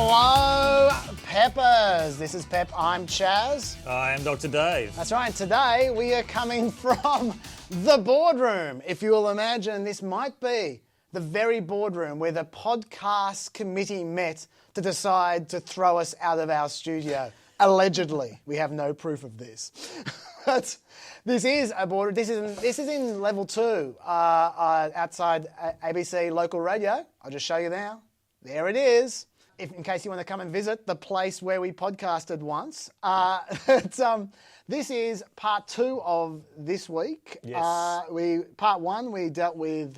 Hello, Peppers. This is Pep. I'm Chaz. I am Dr. Dave. That's right. Today we are coming from the boardroom. If you will imagine, this might be the very boardroom where the podcast committee met to decide to throw us out of our studio. Allegedly. We have no proof of this. But this is a boardroom. This is in level 2 outside ABC local radio. I'll just show you now. There it is. In case you want to come and visit the place where we podcasted once. This is part 2 of this week. Yes. Part 1, we dealt with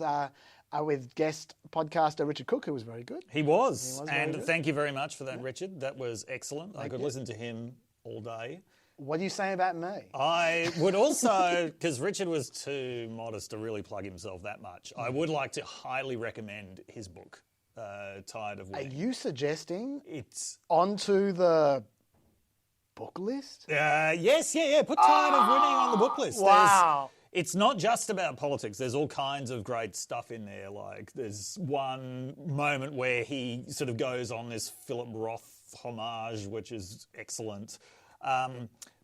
guest podcaster Richard Cooke, who was very good. He was and thank you very much for that, Richard. That was excellent. I could listen to him all day. What do you say about me? I would also, because Richard was too modest to really plug himself that much, I would like to highly recommend his book, Tired of Winning. Are you suggesting it's onto the book list? Yes, put Tired of Winning on the book list. Wow. It's not just about politics. There's all kinds of great stuff in there. Like there's one moment where he sort of goes on this Philip Roth homage, which is excellent.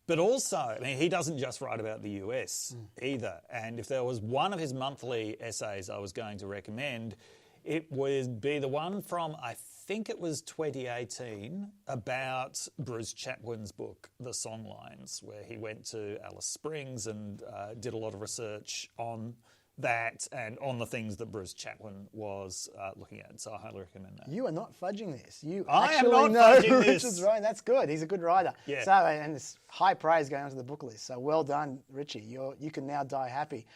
But also, I mean, he doesn't just write about the US either. And if there was one of his monthly essays I was going to recommend, it would be the one from, I think it was 2018, about Bruce Chatwin's book, The Songlines, where he went to Alice Springs and did a lot of research on that and on the things that Bruce Chatwin was looking at. So I highly recommend that. You are not fudging this. You I actually am not know fudging this. Richard's right. That's good. He's a good writer. Yeah. So, and it's high praise going onto the book list. So well done, Richie. You can now die happy.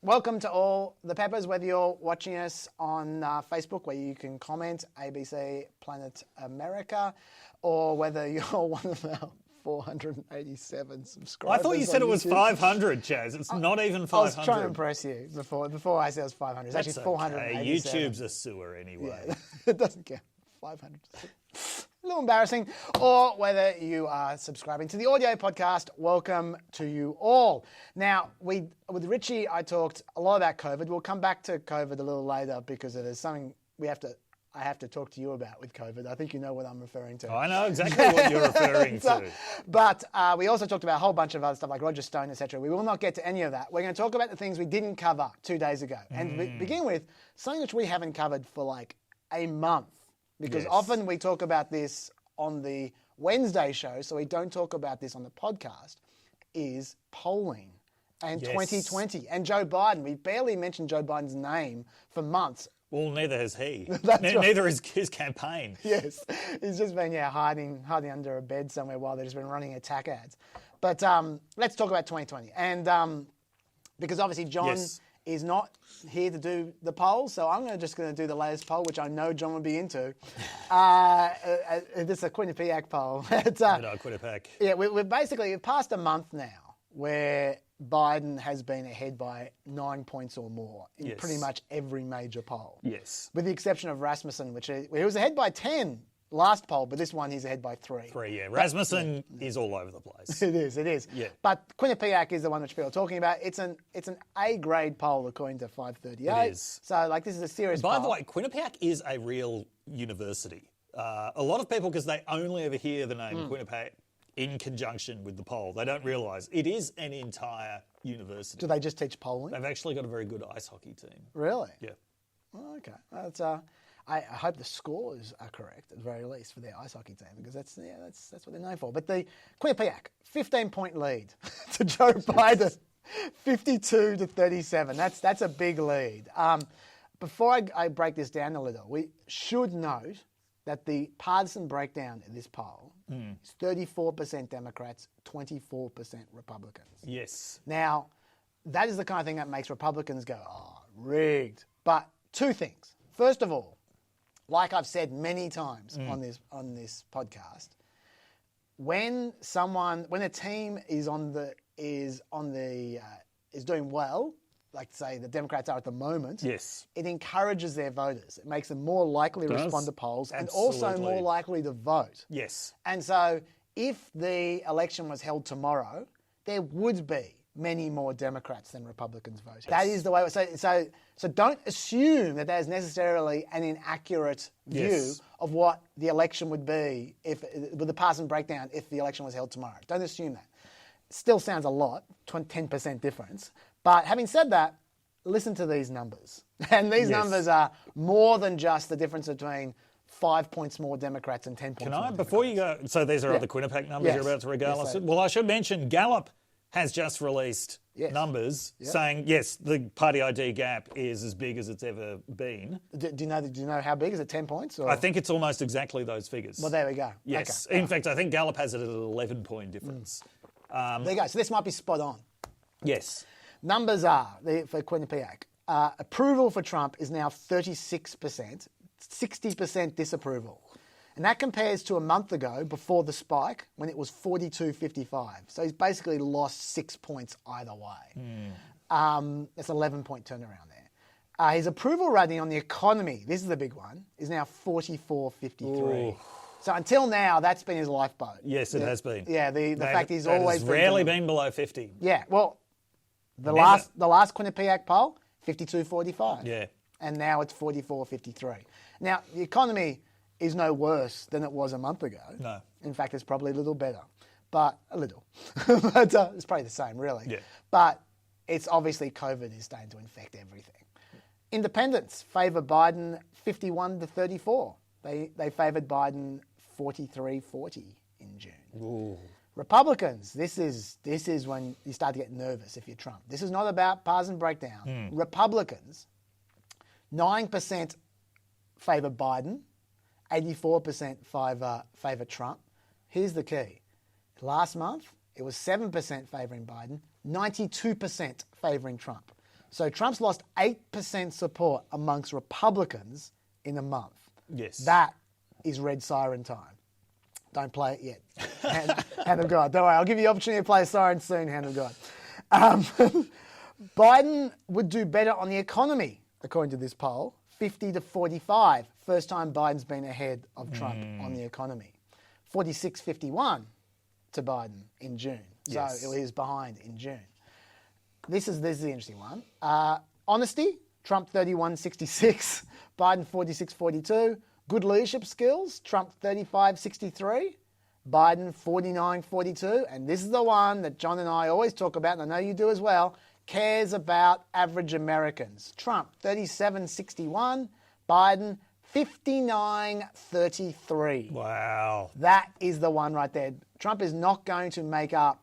Welcome to all the Peppers, whether you're watching us on Facebook, where you can comment, ABC Planet America, or whether you're one of our 487 subscribers. I thought you said it was 500, Chaz. It's not even 500. I was trying to impress you before I said it was 500. It's That's actually 487. okay. YouTube's a sewer anyway. Yeah, it doesn't count. 500. A little embarrassing. Or whether you are subscribing to the audio podcast, welcome to you all. Now, with Richie, I talked a lot about COVID. We'll come back to COVID a little later because there's something I have to talk to you about with COVID. I think you know what I'm referring to. I know exactly what you're referring to. But we also talked about a whole bunch of other stuff like Roger Stone, etc. We will not get to any of that. We're going to talk about the things we didn't cover 2 days ago. And begin with something which we haven't covered for like a month. Because often we talk about this on the Wednesday show, so we don't talk about this on the podcast, is polling and 2020. And Joe Biden. We barely mentioned Joe Biden's name for months. Well, neither has he. Neither is his campaign. Yes. He's just been hiding under a bed somewhere while they've just been running attack ads. But let's talk about 2020. And because obviously John is not here to do the poll, so I'm just going to do the latest poll, which I know John would be into. This is a Quinnipiac poll. Quinnipiac. Yeah, we've passed a month now where Biden has been ahead by 9 points or more in pretty much every major poll. Yes. With the exception of Rasmussen, he was ahead by 10 last poll, but this one he's ahead by 3. 3, yeah. Rasmussen is all over the place. It is. Yeah. But Quinnipiac is the one which people are talking about. It's an A-grade poll according to 538. It is. So this is a serious poll. By the way, Quinnipiac is a real university. A lot of people, because they only ever hear the name Quinnipiac in conjunction with the poll, they don't realise it is an entire university. Do they just teach polling? They've actually got a very good ice hockey team. Really? Yeah. Oh, okay. That's I hope the scores are correct at the very least for their ice hockey team, because that's what they're known for. But the Quinnipiac, 15-point lead to Joe Biden, 52-37. That's a big lead. Before I break this down a little, we should note that the partisan breakdown in this poll is 34% Democrats, 24% Republicans. Yes. Now, that is the kind of thing that makes Republicans go, rigged. But 2 things. First of all, like I've said many times on this podcast, when a team is doing well, like say the Democrats are at the moment, it encourages their voters. It makes them more likely to respond to polls and also more likely to vote. Yes. And so if the election was held tomorrow, there would be many more Democrats than Republicans voted. That is the way. So don't assume that there's necessarily an inaccurate view of what the election would be with the partisan breakdown if the election was held tomorrow. Don't assume that. Still sounds a lot, 10% difference. But having said that, listen to these numbers. And these numbers are more than just the difference between 5 points more Democrats and 10 points more Democrats. Before you go, so these are other Quinnipiac numbers you're about to regale us with? Well, I should mention Gallup has just released numbers saying, yes, the party ID gap is as big as it's ever been. Do you know how big? Is it 10 points? Or? I think it's almost exactly those figures. Well, there we go. Yes. Okay. In fact, I think Gallup has it at an 11-point difference. There you go. So this might be spot on. Yes. Numbers are, for Quinnipiac, approval for Trump is now 36%, 60% disapproval. And that compares to a month ago, before the spike, when it was 42-55. So he's basically lost 6 points either way. That's an 11-point turnaround there. His approval rating on the economy, this is the big one, is now 44-53. So until now, that's been his lifeboat. Yes, it has been. Yeah, the fact he's always has rarely been below 50. Yeah, well, the last Quinnipiac poll, 52-45. Yeah. And now it's 44-53. Now, the economy is no worse than it was a month ago. No. In fact, it's probably a little better. But a little. But it's probably the same, really. Yeah. But it's obviously COVID is starting to infect everything. Independents favour Biden 51-34. They favoured Biden 43-40 in June. Ooh. Republicans, this is when you start to get nervous if you're Trump. This is not about partisan breakdown. Republicans, 9% favour Biden, 84% favour Trump. Here's the key. Last month, it was 7% favouring Biden, 92% favouring Trump. So Trump's lost 8% support amongst Republicans in a month. Yes. That is red siren time. Don't play it yet. Hand of God. Don't worry, I'll give you the opportunity to play a siren soon, hand of God. Biden would do better on the economy, according to this poll, 50-45. First time Biden's been ahead of Trump on the economy. 46-51 to Biden in June. Yes. So he was behind in June. This is the interesting one. Honesty, Trump 31-66, Biden 46-42. Good leadership skills, Trump 35-63, Biden 49-42. And this is the one that John and I always talk about, and I know you do as well, cares about average Americans. Trump 37-61, Biden 59-33. Wow. That is the one right there. Trump is not going to make up,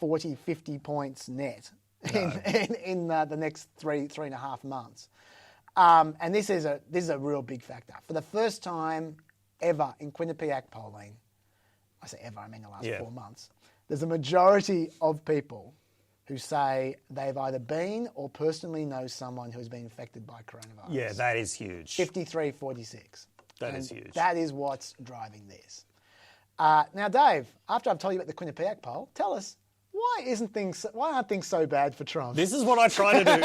40, 50 points net in the next three and a half months. And this is a real big factor. For the first time ever in Quinnipiac polling, I say ever, I mean the last 4 months, there's a majority of people who say they've either been or personally know someone who's been infected by coronavirus. Yeah, that is huge. 53-46. That is huge. That is what's driving this. Now, Dave, after I've told you about the Quinnipiac poll, tell us, why aren't things so bad for Trump? This is what I try to do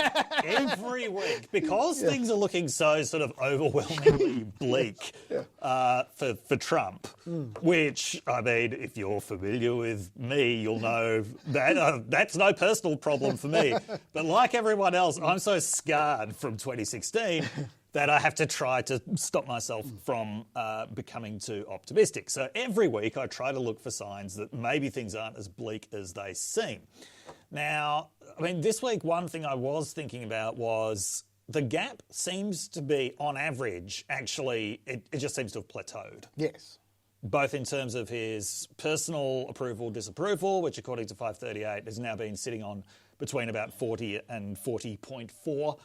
every week because things are looking so sort of overwhelmingly bleak for Trump, which, I mean, if you're familiar with me, you'll know that that's no personal problem for me. But like everyone else, I'm so scarred from 2016 that I have to try to stop myself from becoming too optimistic. So every week I try to look for signs that maybe things aren't as bleak as they seem. Now, I mean, this week one thing I was thinking about was the gap seems to be, on average, actually, it just seems to have plateaued. Yes. Both in terms of his personal approval, disapproval, which according to 538 has now been sitting on between about 40 and 40.4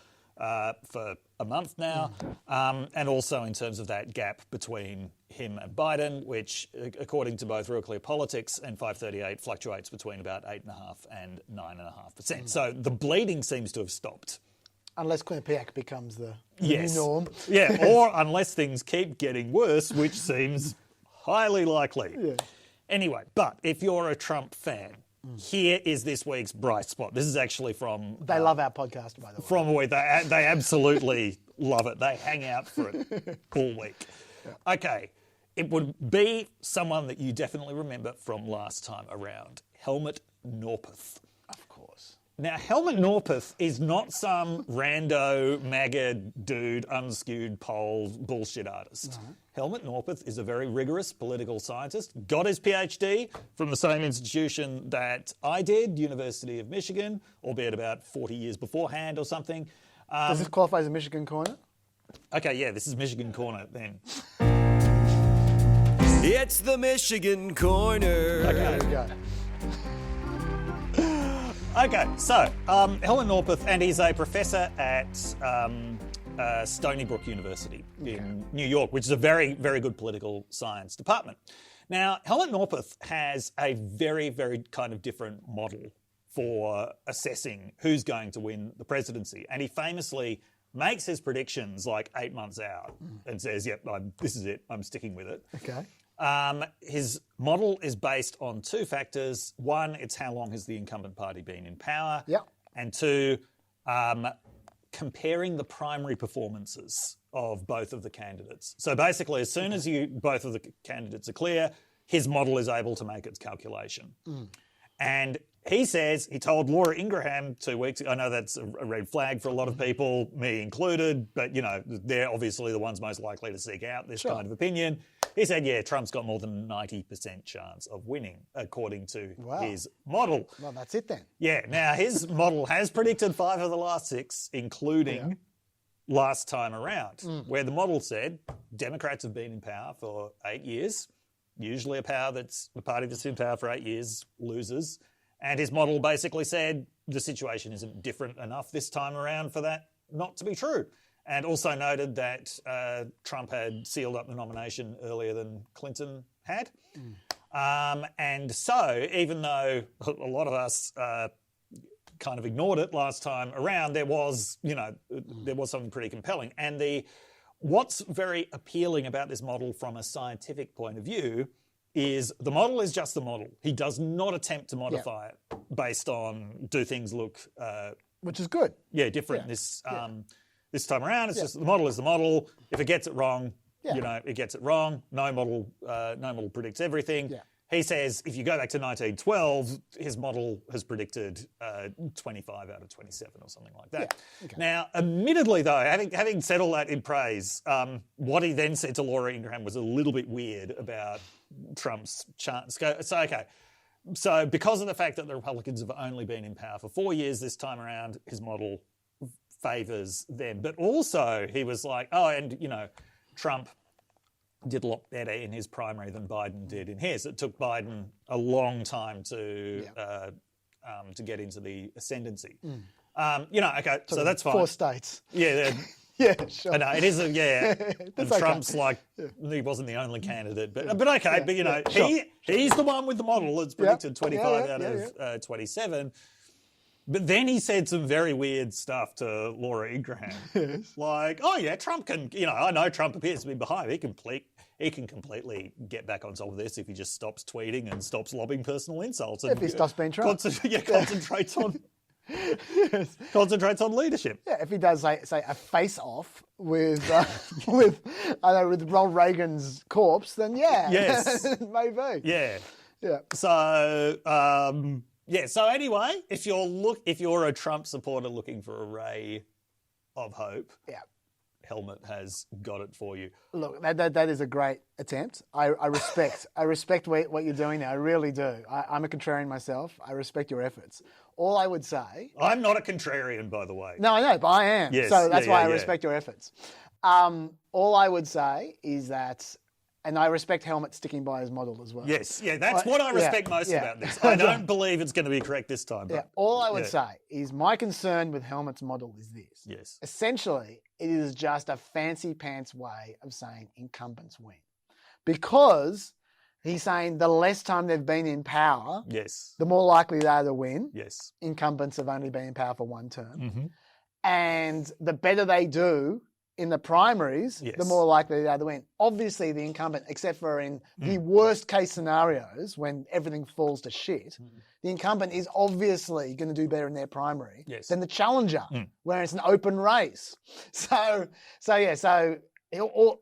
for a month now, and also in terms of that gap between him and Biden, which, according to both Real Clear Politics and 538, fluctuates between about 8.5% and 9.5%. So the bleeding seems to have stopped. Unless Quinnipiac becomes the new norm. Yeah, or unless things keep getting worse, which seems highly likely. Yeah. Anyway, but if you're a Trump fan, here is this week's bright spot. This is actually from... They love our podcast, by the way. From a week. They absolutely love it. They hang out for it all week. Yeah. Okay. It would be someone that you definitely remember from last time around. Helmut Norpoth. Of Now, Helmut Norpoth is not some rando, MAGA dude, unskewed poll bullshit artist. No. Helmut Norpoth is a very rigorous political scientist, got his PhD from the same institution that I did, University of Michigan, albeit about 40 years beforehand or something. Does this qualify as a Michigan corner? Okay, yeah, this is Michigan Corner then. It's the Michigan Corner. Okay. There we go. Okay, so Helmut Norpoth, and he's a professor at Stony Brook University in New York, which is a very, very good political science department. Now, Helmut Norpoth has a very, very kind of different model for assessing who's going to win the presidency. And he famously makes his predictions like 8 months out and says, yep, this is it, I'm sticking with it. Okay. His model is based on two factors. One, it's how long has the incumbent party been in power? Yep. And two, comparing the primary performances of both of the candidates. So basically, as soon as both of the candidates are clear, his model is able to make its calculation. And he says, he told Laura Ingraham 2 weeks ago, I know that's a red flag for a lot of people, me included, but, you know, they're obviously the ones most likely to seek out this kind of opinion. He said, yeah, Trump's got more than 90% chance of winning, according to his model. Well, that's it then. Yeah, now his model has predicted 5 of the last 6, including last time around, where the model said Democrats have been in power for 8 years. Usually the party that's in power for 8 years loses. And his model basically said the situation isn't different enough this time around for that not to be true. And also noted that Trump had sealed up the nomination earlier than Clinton had. And so, even though a lot of us kind of ignored it last time around, there was something pretty compelling. And what's very appealing about this model from a scientific point of view is the model is just the model. He does not attempt to modify it based on do things look... which is good. Yeah, different this time around. It's just the model is the model. If it gets it wrong, it gets it wrong. No model predicts everything. Yeah. He says if you go back to 1912, his model has predicted 25 out of 27 or something like that. Yeah. Okay. Now, admittedly, though, having said all that in praise, what he then said to Laura Ingraham was a little bit weird about Trump's chance. So because of the fact that the Republicans have only been in power for 4 years this time around, his model favours them. But also he was like, Trump did a lot better in his primary than Biden did in his. It took Biden a long time to get into the ascendancy. So that's fine. 4 states. Yeah. Yeah, sure. I know, it is and okay. Trump's he wasn't the only candidate, but he's the one with the model that's predicted 25 out of 27. But then he said some very weird stuff to Laura Ingraham. Yes. Like, Trump can, I know Trump appears to be behind. He can completely get back on top of this if he just stops tweeting and stops lobbing personal insults. If he stops being Trump. Concentrates on... Concentrates on leadership. Yeah, if he does say a face-off with Ronald Reagan's corpse, then yes, maybe. Yeah. So So anyway, if you're a Trump supporter looking for a ray of hope, Helmut has got it for you. Look, that is a great attempt. I respect what you're doing now. I really do. I'm a contrarian myself. I respect your efforts. All I would say... I'm not a contrarian, by the way. No, I know, but I am. Yes, so that's why I respect your efforts. All I would say is that... And I respect Helmut sticking by his model as well. Yes, that's what I respect most about this. I don't believe it's going to be correct this time. But, all I would say is my concern with Helmut's model is this. Yes. Essentially, it is just a fancy pants way of saying incumbents win. Because he's saying the less time they've been in power, the more likely they are to win. Yes. Incumbents have only been in power for one term. Mm-hmm. And the better they do in the primaries, the more likely they are to win. Obviously, the incumbent, except for in the worst case scenarios when everything falls to shit, the incumbent is obviously going to do better in their primary than the challenger, where it's an open race. So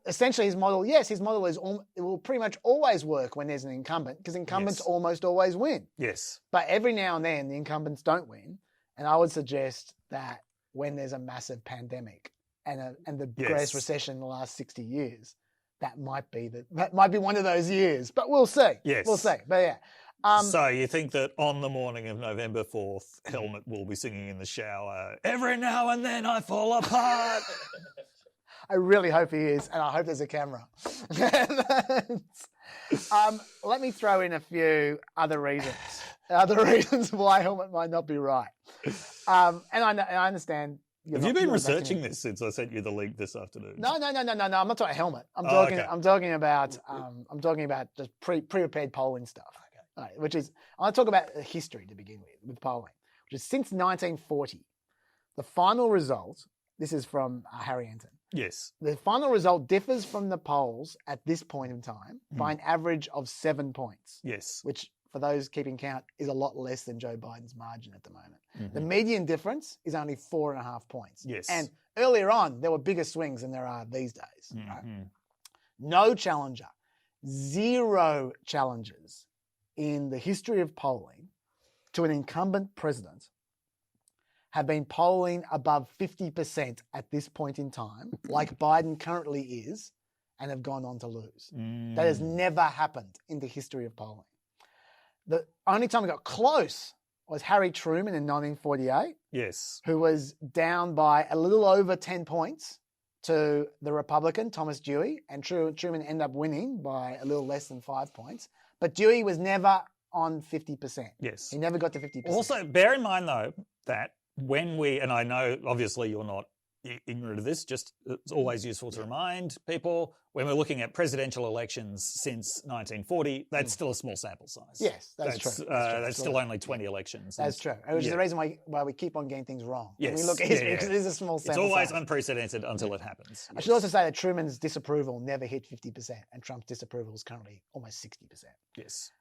essentially his model, it will pretty much always work when there's an incumbent because incumbents almost always win. Yes. But every now and then the incumbents don't win. And I would suggest that when there's a massive pandemic and the greatest recession in the last 60 years, that might be one of those years. But we'll see. Yes. We'll see. But yeah. So you think that on the morning of November 4th, Helmut will be singing in the shower, "Every now and then I fall apart." I really hope he is, and I hope there's a camera. Let me throw in a few other reasons why Helmut might not be right. And I understand. Have you been researching this since I sent you the link this afternoon? No. I'm not talking Helmut. I'm talking about just pre-prepared polling stuff. Okay. Right, which is I'll talk about history to begin with polling, which is since 1940, the final result. This is from Harry Anton. Yes. The final result differs from the polls at this point in time by an average of 7 points. Yes. Which, for those keeping count, is a lot less than Joe Biden's margin at the moment. Mm-hmm. The median difference is only 4.5 points. Yes. And earlier on, there were bigger swings than there are these days. Mm-hmm. Right? No challenger, 0 challengers in the history of polling to an incumbent president have been polling above 50% at this point in time, like Biden currently is, and have gone on to lose. That has never happened in the history of polling. The only time it got close was Harry Truman in 1948. Yes. Who was down by a little over 10 points to the Republican, Thomas Dewey, and Truman ended up winning by a little less than 5 points. But Dewey was never on 50%. Yes. He never got to 50%. Also, bear in mind, though, that and I know obviously you're not ignorant of this, just it's always useful to remind people, when we're looking at presidential elections since 1940, that's still a small sample size. Yes, that's true. That's still only 20 elections. That's true. Which is the reason why we keep on getting things wrong. Yes. When we look at history, because it is a small sample It's always size. unprecedented until it happens. I should also say that Truman's disapproval never hit 50%, and Trump's disapproval is currently almost 60%. Yes.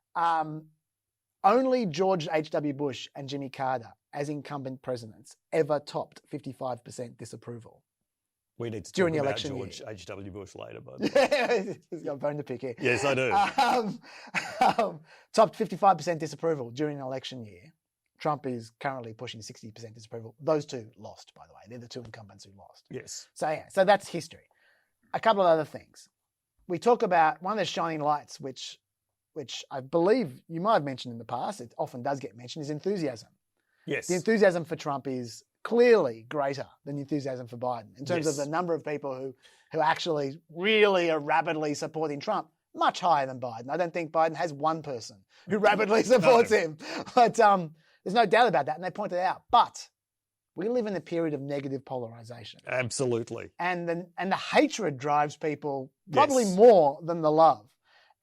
Only George H.W. Bush and Jimmy Carter, as incumbent presidents, ever topped 55% disapproval. We need to during talk the about election George H.W. Bush later, but he's got a bone to pick here. Yes, I do. Topped 55% disapproval during an election year. Trump is currently pushing 60% disapproval. Those two lost, by the way. They're the two incumbents who lost. Yes. So that's history. A couple of other things. We talk about one of the shining lights, which I believe you might have mentioned in the past, it often does get mentioned, is enthusiasm. Yes. The enthusiasm for Trump is clearly greater than the enthusiasm for Biden in terms of the number of people who actually really are rapidly supporting Trump, much higher than Biden. I don't think Biden has one person who rapidly supports him. But there's no doubt about that, and they pointed it out. But we live in a period of negative polarization. Absolutely. And the hatred drives people probably more than the love.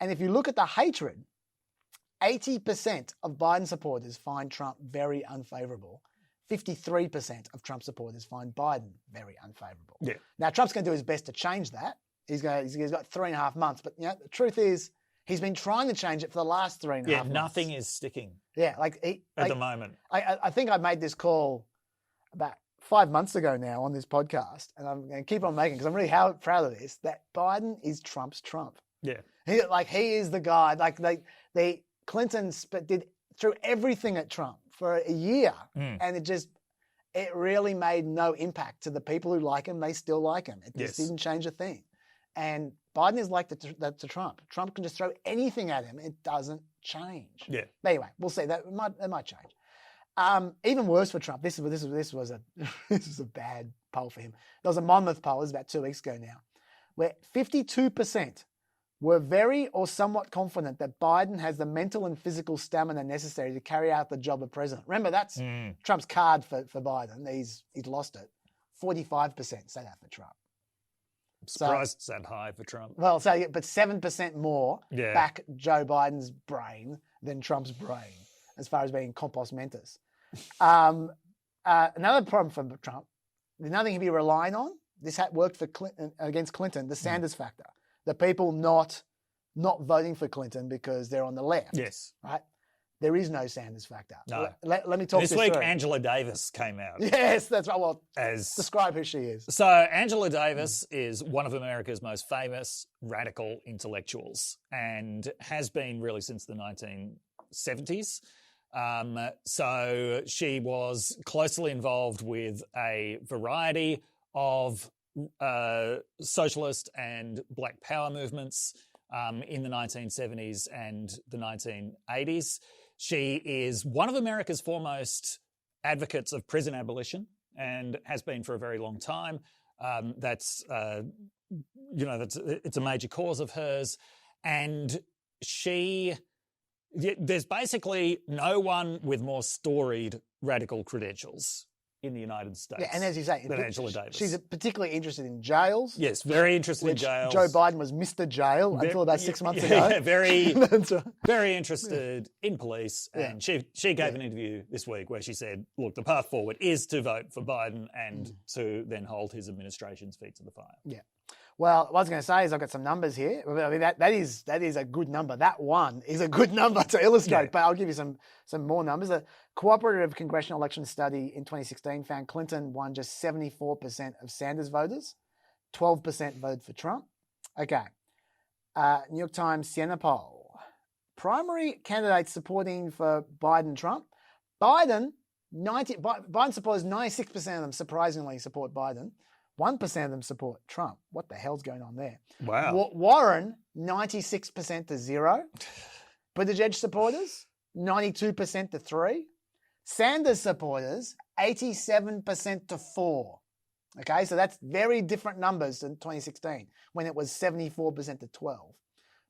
And if you look at the hatred, 80% of Biden supporters find Trump very unfavorable. 53% of Trump supporters find Biden very unfavorable. Yeah. Now, Trump's going to do his best to change that. He's got 3.5 months. But the truth is, he's been trying to change it for the last 3.5 months. Yeah, nothing is sticking. Yeah, at the moment. I think I made this call about 5 months ago now on this podcast, and I'm going to keep on making because I'm really proud of this, that Biden is Trump's Trump. Yeah. He is the guy. The Clintons threw everything at Trump for a year, and it really made no impact to the people who like him. They still like him. It just didn't change a thing. And Biden is like that to Trump. Trump can just throw anything at him. It doesn't change. Yeah. But anyway, we'll see. That might change. Even worse for Trump. This was a bad poll for him. There was a Monmouth poll. It was about 2 weeks ago now, where 52% were very or somewhat confident that Biden has the mental and physical stamina necessary to carry out the job of president. Remember, that's Trump's card for Biden. He's lost it. 45% say that for Trump. I'm surprised it's that high for Trump. Well, but 7% more back Joe Biden's brain than Trump's brain, as far as being compos mentis. Another problem for Trump, there's nothing he'd be relying on. This worked for against Clinton, the Sanders factor. The people not voting for Clinton because they're on the left. Yes. Right? There is no Sanders factor. No. Let me talk this this week, through. Angela Davis came out. Yes, that's right. Well, describe who she is. So Angela Davis is one of America's most famous radical intellectuals and has been really since the 1970s. So she was closely involved with a variety of socialist and black power movements in the 1970s and the 1980s. She is one of America's foremost advocates of prison abolition and has been for a very long time. It's a major cause of hers. And there's basically no one with more storied radical credentials in the United States. Yeah, and as you say, than Angela Davis. She's particularly interested in jails. Yes, very interested in jails. Joe Biden was Mr. Jail until about 6 months ago. Yeah, very interested in police. And she gave an interview this week where she said, look, the path forward is to vote for Biden and to then hold his administration's feet to the fire. Yeah. Well, what I was going to say is I've got some numbers here. I mean, that is a good number. That one is a good number to illustrate, but I'll give you some more numbers. A cooperative congressional election study in 2016 found Clinton won just 74% of Sanders voters, 12% voted for Trump. Okay. New York Times Siena poll. Primary candidates supporting for Biden-Trump. Biden supporters, 96% of them surprisingly support Biden. 1% of them support Trump. What the hell's going on there? Wow. Warren, 96% to 0. Buttigieg supporters, 92% to 3. Sanders supporters, 87% to 4. Okay, so that's very different numbers than 2016 when it was 74% to 12.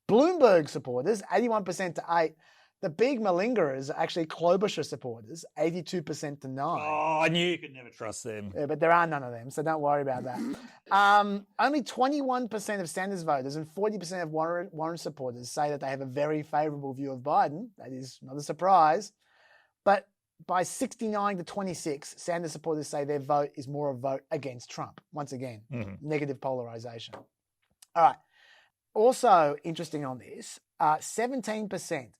Bloomberg supporters, 81% to 8. The big malingerers are actually Klobuchar supporters, 82% to 9. Oh, I knew you could never trust them. Yeah, but there are none of them, so don't worry about that. Only 21% of Sanders voters and 40% of Warren supporters say that they have a very favourable view of Biden. That is not a surprise. But by 69 to 26, Sanders supporters say their vote is more a vote against Trump. Once again, negative polarisation. All right. Also interesting on this, 17%,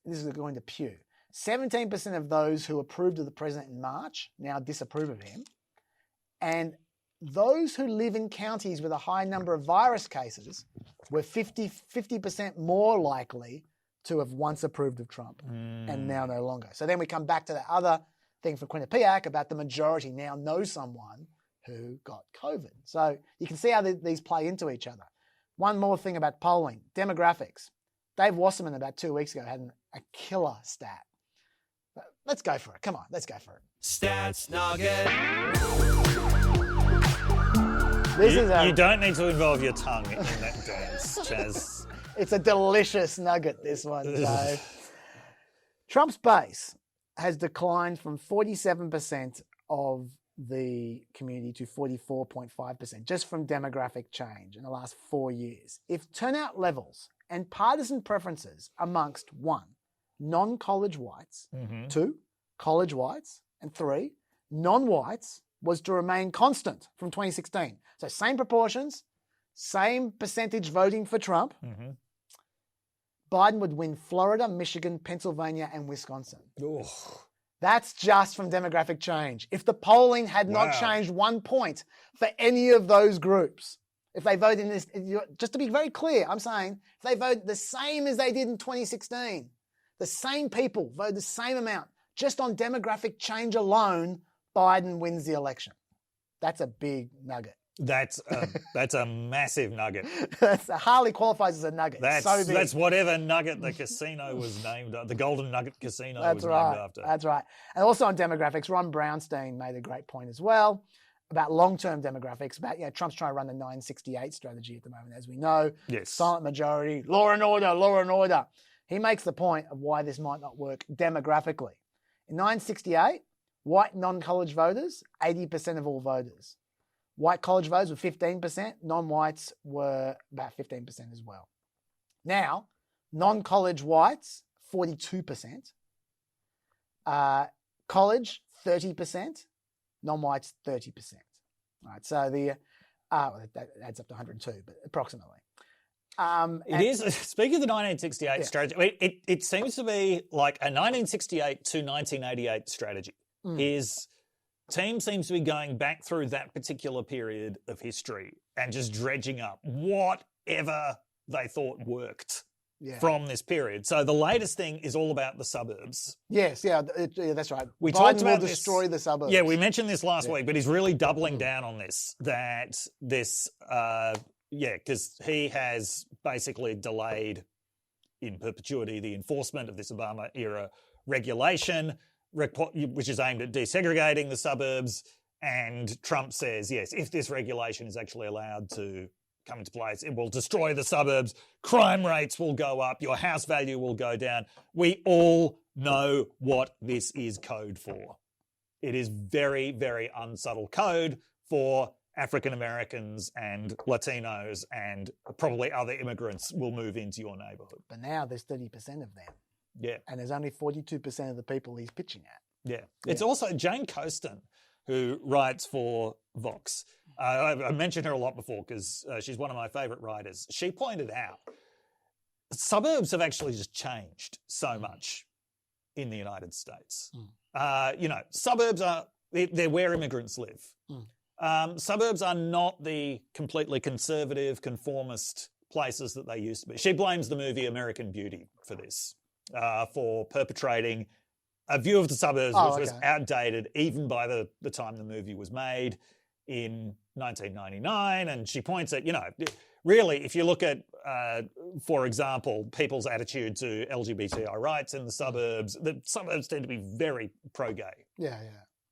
this is according to Pew, 17% of those who approved of the president in March now disapprove of him. And those who live in counties with a high number of virus cases were 50% more likely to have once approved of Trump and now no longer. So then we come back to the other thing for Quinnipiac about the majority now know someone who got COVID. So you can see how these play into each other. One more thing about polling, demographics. Dave Wasserman about 2 weeks ago had a killer stat. Let's go for it. Come on, let's go for it. Stats Nugget. You don't need to involve your tongue in that dance, Chaz. It's a delicious nugget, this one, Dave. Trump's base has declined from 47% of the community to 44.5% just from demographic change in the last 4 years. If turnout levels and partisan preferences amongst 1, non-college whites, 2, college whites, and 3, non-whites was to remain constant from 2016. So same proportions, same percentage voting for Trump, Biden would win Florida, Michigan, Pennsylvania, and Wisconsin. That's just from demographic change. If the polling had not changed 1 point for any of those groups, if they vote in this, just to be very clear, I'm saying if they vote the same as they did in 2016, the same people vote the same amount, just on demographic change alone, Biden wins the election. That's a big nugget. That's a massive nugget. Harley qualifies as a nugget. That's whatever nugget the casino was named after. The Golden Nugget Casino was named after. That's right. And also on demographics, Ron Brownstein made a great point as well about long-term demographics, about Trump's trying to run the 968 strategy at the moment, as we know. Yes. Silent majority, law and order, law and order. He makes the point of why this might not work demographically. In 968, white non-college voters, 80% of all voters. White college voters were 15%, non-whites were about 15% as well. Now, non-college whites, 42%. College, 30%. Non-whites, 30%. All right, so that adds up to 102, but approximately. It is. Speaking of the 1968 strategy, it seems to be like a 1968 to 1988 strategy. Team seems to be going back through that particular period of history and just dredging up whatever they thought worked from this period. So the latest thing is all about the suburbs. Yes, that's right. We Biden talked will about destroy the suburbs. Yeah, we mentioned this last week, but he's really doubling down on this. Because he has basically delayed in perpetuity the enforcement of this Obama-era regulation, which is aimed at desegregating the suburbs. And Trump says, yes, if this regulation is actually allowed to come into place, it will destroy the suburbs, crime rates will go up, your house value will go down. We all know what this is code for. It is very, very unsubtle code for African Americans and Latinos and probably other immigrants will move into your neighborhood. But now there's 30% of them. Yeah. And there's only 42% of the people he's pitching at. Yeah. It's also Jane Coaston, who writes for Vox. I mentioned her a lot before because she's one of my favourite writers. She pointed out suburbs have actually just changed so much in the United States. Suburbs they're where immigrants live. Suburbs are not the completely conservative, conformist places that they used to be. She blames the movie American Beauty for this, for perpetrating a view of the suburbs which was outdated even by the time the movie was made in 1999. And she points at, really, if you look at, for example, people's attitude to LGBTI rights in the suburbs tend to be very pro-gay. Yeah.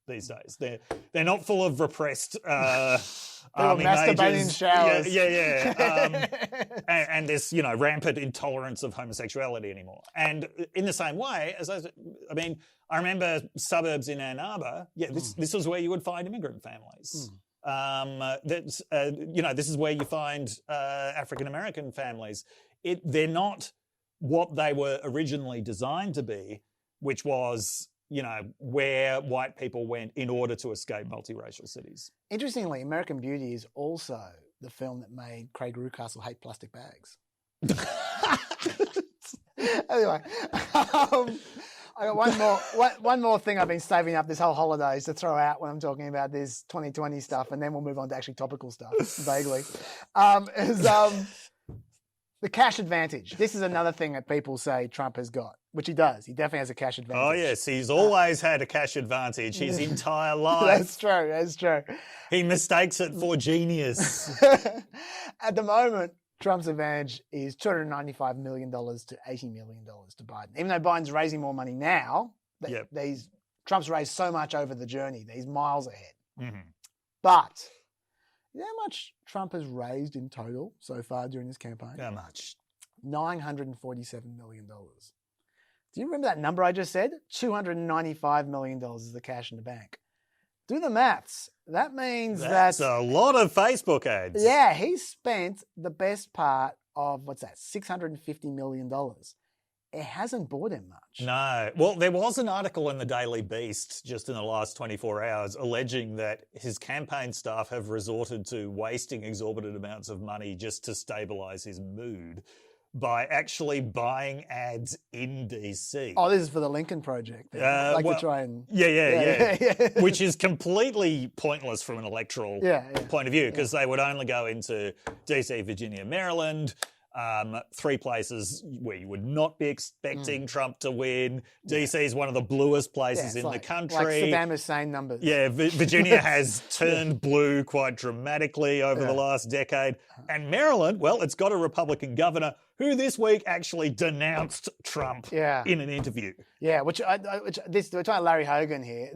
These days, they're not full of repressed army masturbating in showers. And there's rampant intolerance of homosexuality anymore. And in the same way, I remember suburbs in Ann Arbor. Yeah, this was where you would find immigrant families. This is where you find African American families. They're not what they were originally designed to be, which was where white people went in order to escape multiracial cities. Interestingly, American Beauty is also the film that made Craig Rucastle hate plastic bags. Anyway, I got one more thing I've been saving up this whole holidays to throw out when I'm talking about this 2020 stuff, and then we'll move on to actually topical stuff, vaguely, the cash advantage. This is another thing that people say Trump has got, which he does. He definitely has a cash advantage. Oh, yes. He's always had a cash advantage his entire life. That's true. He mistakes it for genius. At the moment, Trump's advantage is $295 million to $80 million to Biden. Even though Biden's raising more money now, Trump's raised so much over the journey that he's miles ahead. Mm-hmm. But you know how much Trump has raised in total so far during his campaign? How much? $947 million. Do you remember that number I just said? $295 million is the cash in the bank. Do the maths. That means that's a lot of Facebook ads. Yeah, he spent the best part of, $650 million. It hasn't bought him much. No. Well, there was an article in the Daily Beast just in the last 24 hours alleging that his campaign staff have resorted to wasting exorbitant amounts of money just to stabilise his mood by actually buying ads in DC. Oh, this is for the Lincoln Project. To try and... Yeah. Which is completely pointless from an electoral point of view because they would only go into DC, Virginia, Maryland, three places where you would not be expecting Trump to win. DC is one of the bluest places in the country. Like Saddam Hussein numbers. Yeah, Virginia has turned blue quite dramatically over the last decade. And Maryland, well, it's got a Republican governor who this week actually denounced Trump in an interview. Yeah, we're talking about Larry Hogan here.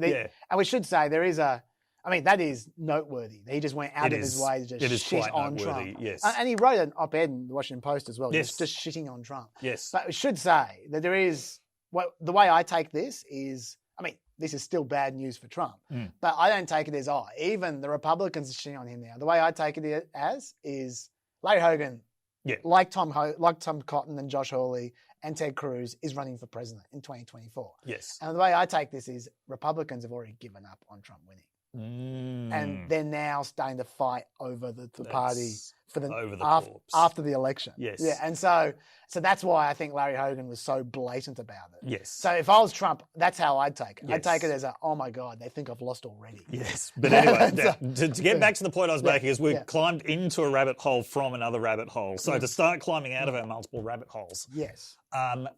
And we should say there is that is noteworthy. He just went out of his way to just shit on Trump. Yes. And he wrote an op-ed in the Washington Post as well, just shitting on Trump. Yes. But we should say that there is, the way I take this is, this is still bad news for Trump, but I don't take it as, even the Republicans are shitting on him now. The way I take it as is Larry Hogan, like Tom Cotton and Josh Hawley and Ted Cruz, is running for president in 2024. Yes. And the way I take this is Republicans have already given up on Trump winning. And they're now starting to fight over the party for the over the corpse. after the election. Yes. Yeah, and so that's why I think Larry Hogan was so blatant about it. Yes. So if I was Trump, that's how I'd take it. Yes. I'd take it as oh my God, they think I've lost already. Yes. But anyway, to get back to the point I was making is we've climbed into a rabbit hole from another rabbit hole. So to start climbing out of our multiple rabbit holes. Yes.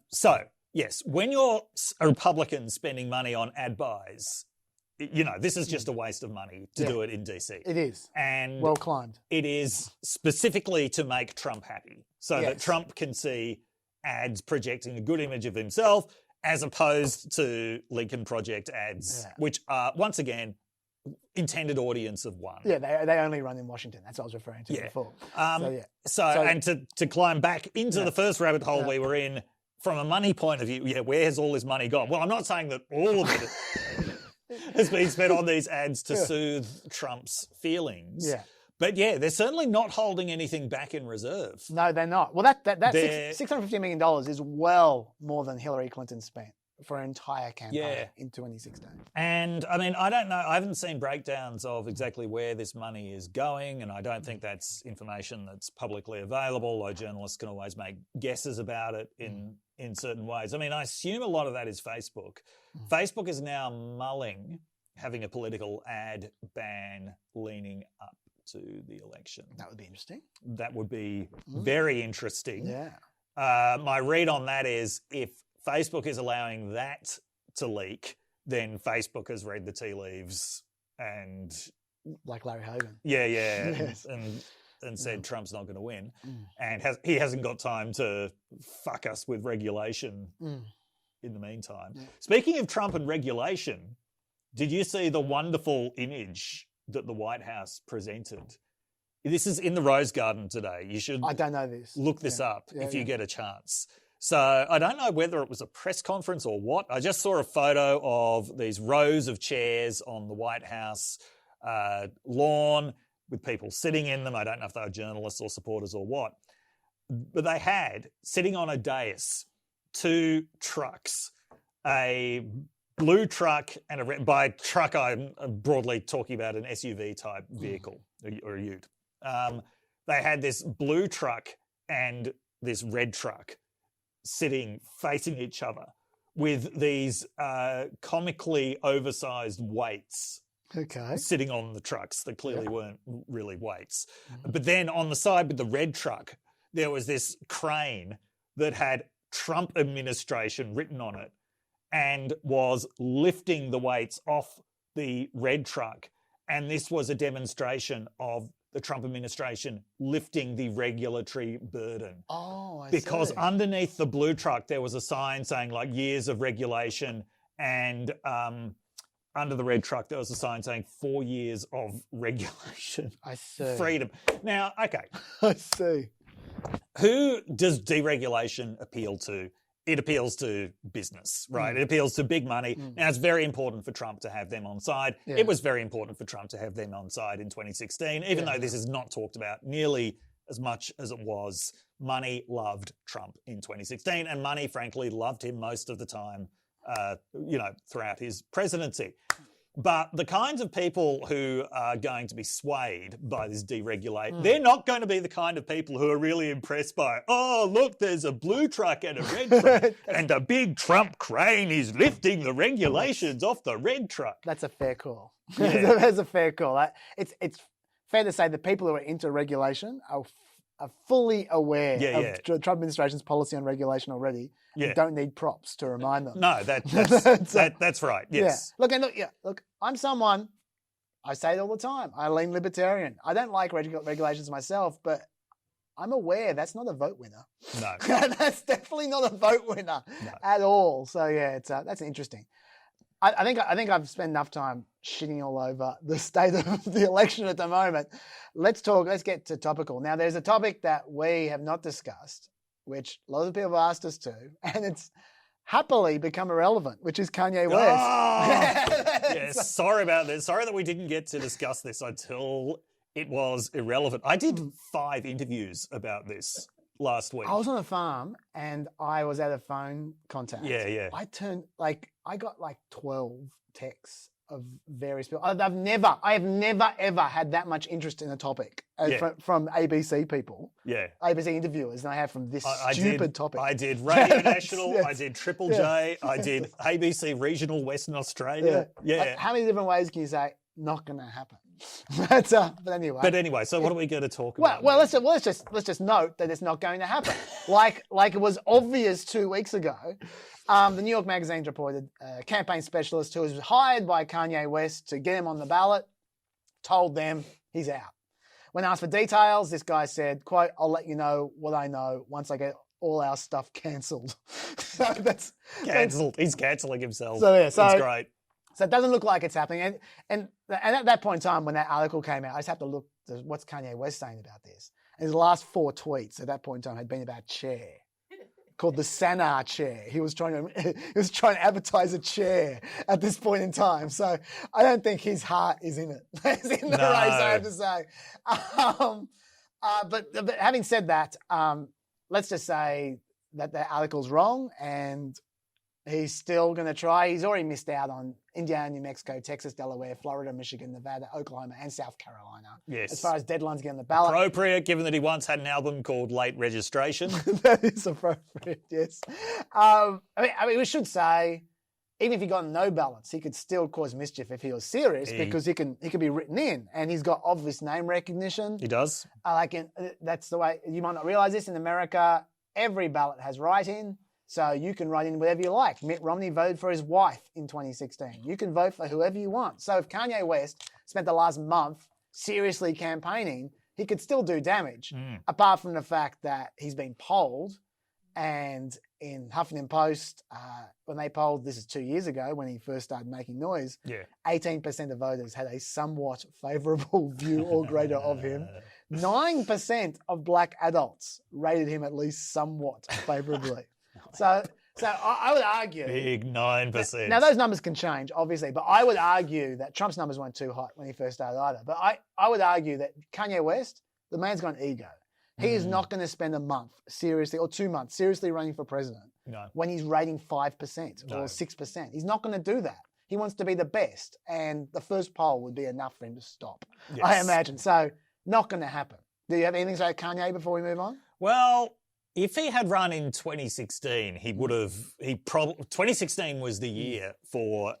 So, yes, when you're a Republican spending money on ad buys, this is just a waste of money to do it in DC. It is. And well climbed. It is specifically to make Trump happy so that Trump can see ads projecting a good image of himself as opposed to Lincoln Project ads, which are, once again, intended audience of one. Yeah, they only run in Washington. That's what I was referring to before. So and to climb back into the first rabbit hole we were in, from a money point of view, where has all this money gone? Well, I'm not saying that all of it has been spent on these ads to soothe Trump's feelings. Yeah. But they're certainly not holding anything back in reserve. No, they're not. Well, that $650 million is well more than Hillary Clinton spent for an entire campaign in 2016. And I mean, I don't know. I haven't seen breakdowns of exactly where this money is going, and I don't think that's information that's publicly available, though journalists can always make guesses about it in certain ways. I mean, I assume a lot of that is Facebook. Facebook is now mulling having a political ad ban leaning up to the election. That would be interesting. That would be very interesting. Yeah. My read on that is if Facebook is allowing that to leak, then Facebook has read the tea leaves and... Like Larry Hogan. Yeah. Yes. And said Trump's not going to win. And he hasn't got time to fuck us with regulation in the meantime. Yeah. Speaking of Trump and regulation, did you see the wonderful image that the White House presented? This is in the Rose Garden today. You should... I don't know this. Look this up if you get a chance. So I don't know whether it was a press conference or what. I just saw a photo of these rows of chairs on the White House lawn with people sitting in them. I don't know if they were journalists or supporters or what. But they had, sitting on a dais, 2 trucks, a blue truck and a red... By truck, I'm broadly talking about an SUV type vehicle or a ute. They had this blue truck and this red truck sitting facing each other with these comically oversized weights sitting on the trucks that clearly weren't really weights. But then on the side with the red truck, there was this crane that had Trump administration written on it and was lifting the weights off the red truck. And this was a demonstration of the Trump administration lifting the regulatory burden. Oh, I Because see. underneath the blue truck, there was a sign saying like years of regulation, and under the red truck, there was a sign saying 4 years of regulation. I see. Freedom. Now, okay. I see. Who does deregulation appeal to? It appeals to business, right? It appeals to big money. Now, it's very important for Trump to have them on side. Yeah. It was very important for Trump to have them on side in 2016, even though this is not talked about nearly as much as it was. Money loved Trump in 2016, and money, frankly, loved him most of the time, throughout his presidency. But the kinds of people who are going to be swayed by this deregulate, they're not going to be the kind of people who are really impressed by, oh, look, there's a blue truck and a red truck, and a big Trump crane is lifting the regulations off the red truck. That's a fair call. Yeah. That's a fair call. It's fair to say the people who are into regulation are fully aware of the Trump administration's policy on regulation already. Yeah. And don't need props to remind them. No, that's right. Yes. Yeah. Look, I'm someone, I say it all the time, I lean libertarian. I don't like regulations myself, but I'm aware that's not a vote winner. No. That's definitely not a vote winner at all. So that's interesting. I think I've spent enough time shitting all over the state of the election at the moment. Let's get to topical. Now, there's a topic that we have not discussed, which a lot of people have asked us to, and it's happily become irrelevant, which is Kanye West. Oh! Yes, sorry about this. Sorry that we didn't get to discuss this until it was irrelevant. I did 5 interviews about this last week. I was on a farm and I was at a phone contact. Yeah. I got 12 texts of various people. I have never ever had that much interest in a topic from ABC people. Yeah. ABC interviewers than I have from this stupid topic. I did Radio National, yes. I did Triple J, I did ABC Regional Western Australia. Yeah. Like, how many different ways can you say not going to happen? But anyway. So what are we going to talk about? Well, let's just note that it's not going to happen. like it was obvious 2 weeks ago. The New York Magazine reported a campaign specialist who was hired by Kanye West to get him on the ballot told them he's out. When asked for details, this guy said, quote, "I'll let you know what I know once I get all our stuff cancelled." So that's cancelled. He's cancelling himself. So that's great. So it doesn't look like it's happening. And at that point in time, when that article came out, I just have to look at what's Kanye West saying about this. And his last 4 tweets at that point in time had been about chair, called the Sanar chair. He was trying to advertise a chair at this point in time. So I don't think his heart is in it. It's in the race, I have to say. But having said that, let's just say that the article's wrong and he's still going to try. He's already missed out on Indiana, New Mexico, Texas, Delaware, Florida, Michigan, Nevada, Oklahoma, and South Carolina. Yes. As far as deadlines get on the ballot. Appropriate, given that he once had an album called Late Registration. That is appropriate, yes. I mean, we should say, even if he got no ballots, he could still cause mischief if he was serious because he could be written in, and he's got obvious name recognition. He does. That's the way. You might not realize this in America. Every ballot has write-in. So you can write in whatever you like. Mitt Romney voted for his wife in 2016. You can vote for whoever you want. So if Kanye West spent the last month seriously campaigning, he could still do damage, apart from the fact that he's been polled. And in Huffington Post, when they polled, this is 2 years ago when he first started making noise, 18% of voters had a somewhat favourable view or greater of him. 9% of black adults rated him at least somewhat favourably. So I would argue... Big 9%. Now, those numbers can change, obviously, but I would argue that Trump's numbers weren't too hot when he first started either. But I would argue that Kanye West, the man's got an ego. He is not going to spend a month seriously, or 2 months, seriously running for president when he's rating 5% or 6%. He's not going to do that. He wants to be the best, and the first poll would be enough for him to stop, I imagine. So, not going to happen. Do you have anything to say about Kanye before we move on? Well... If he had run in 2016, 2016 was the year for,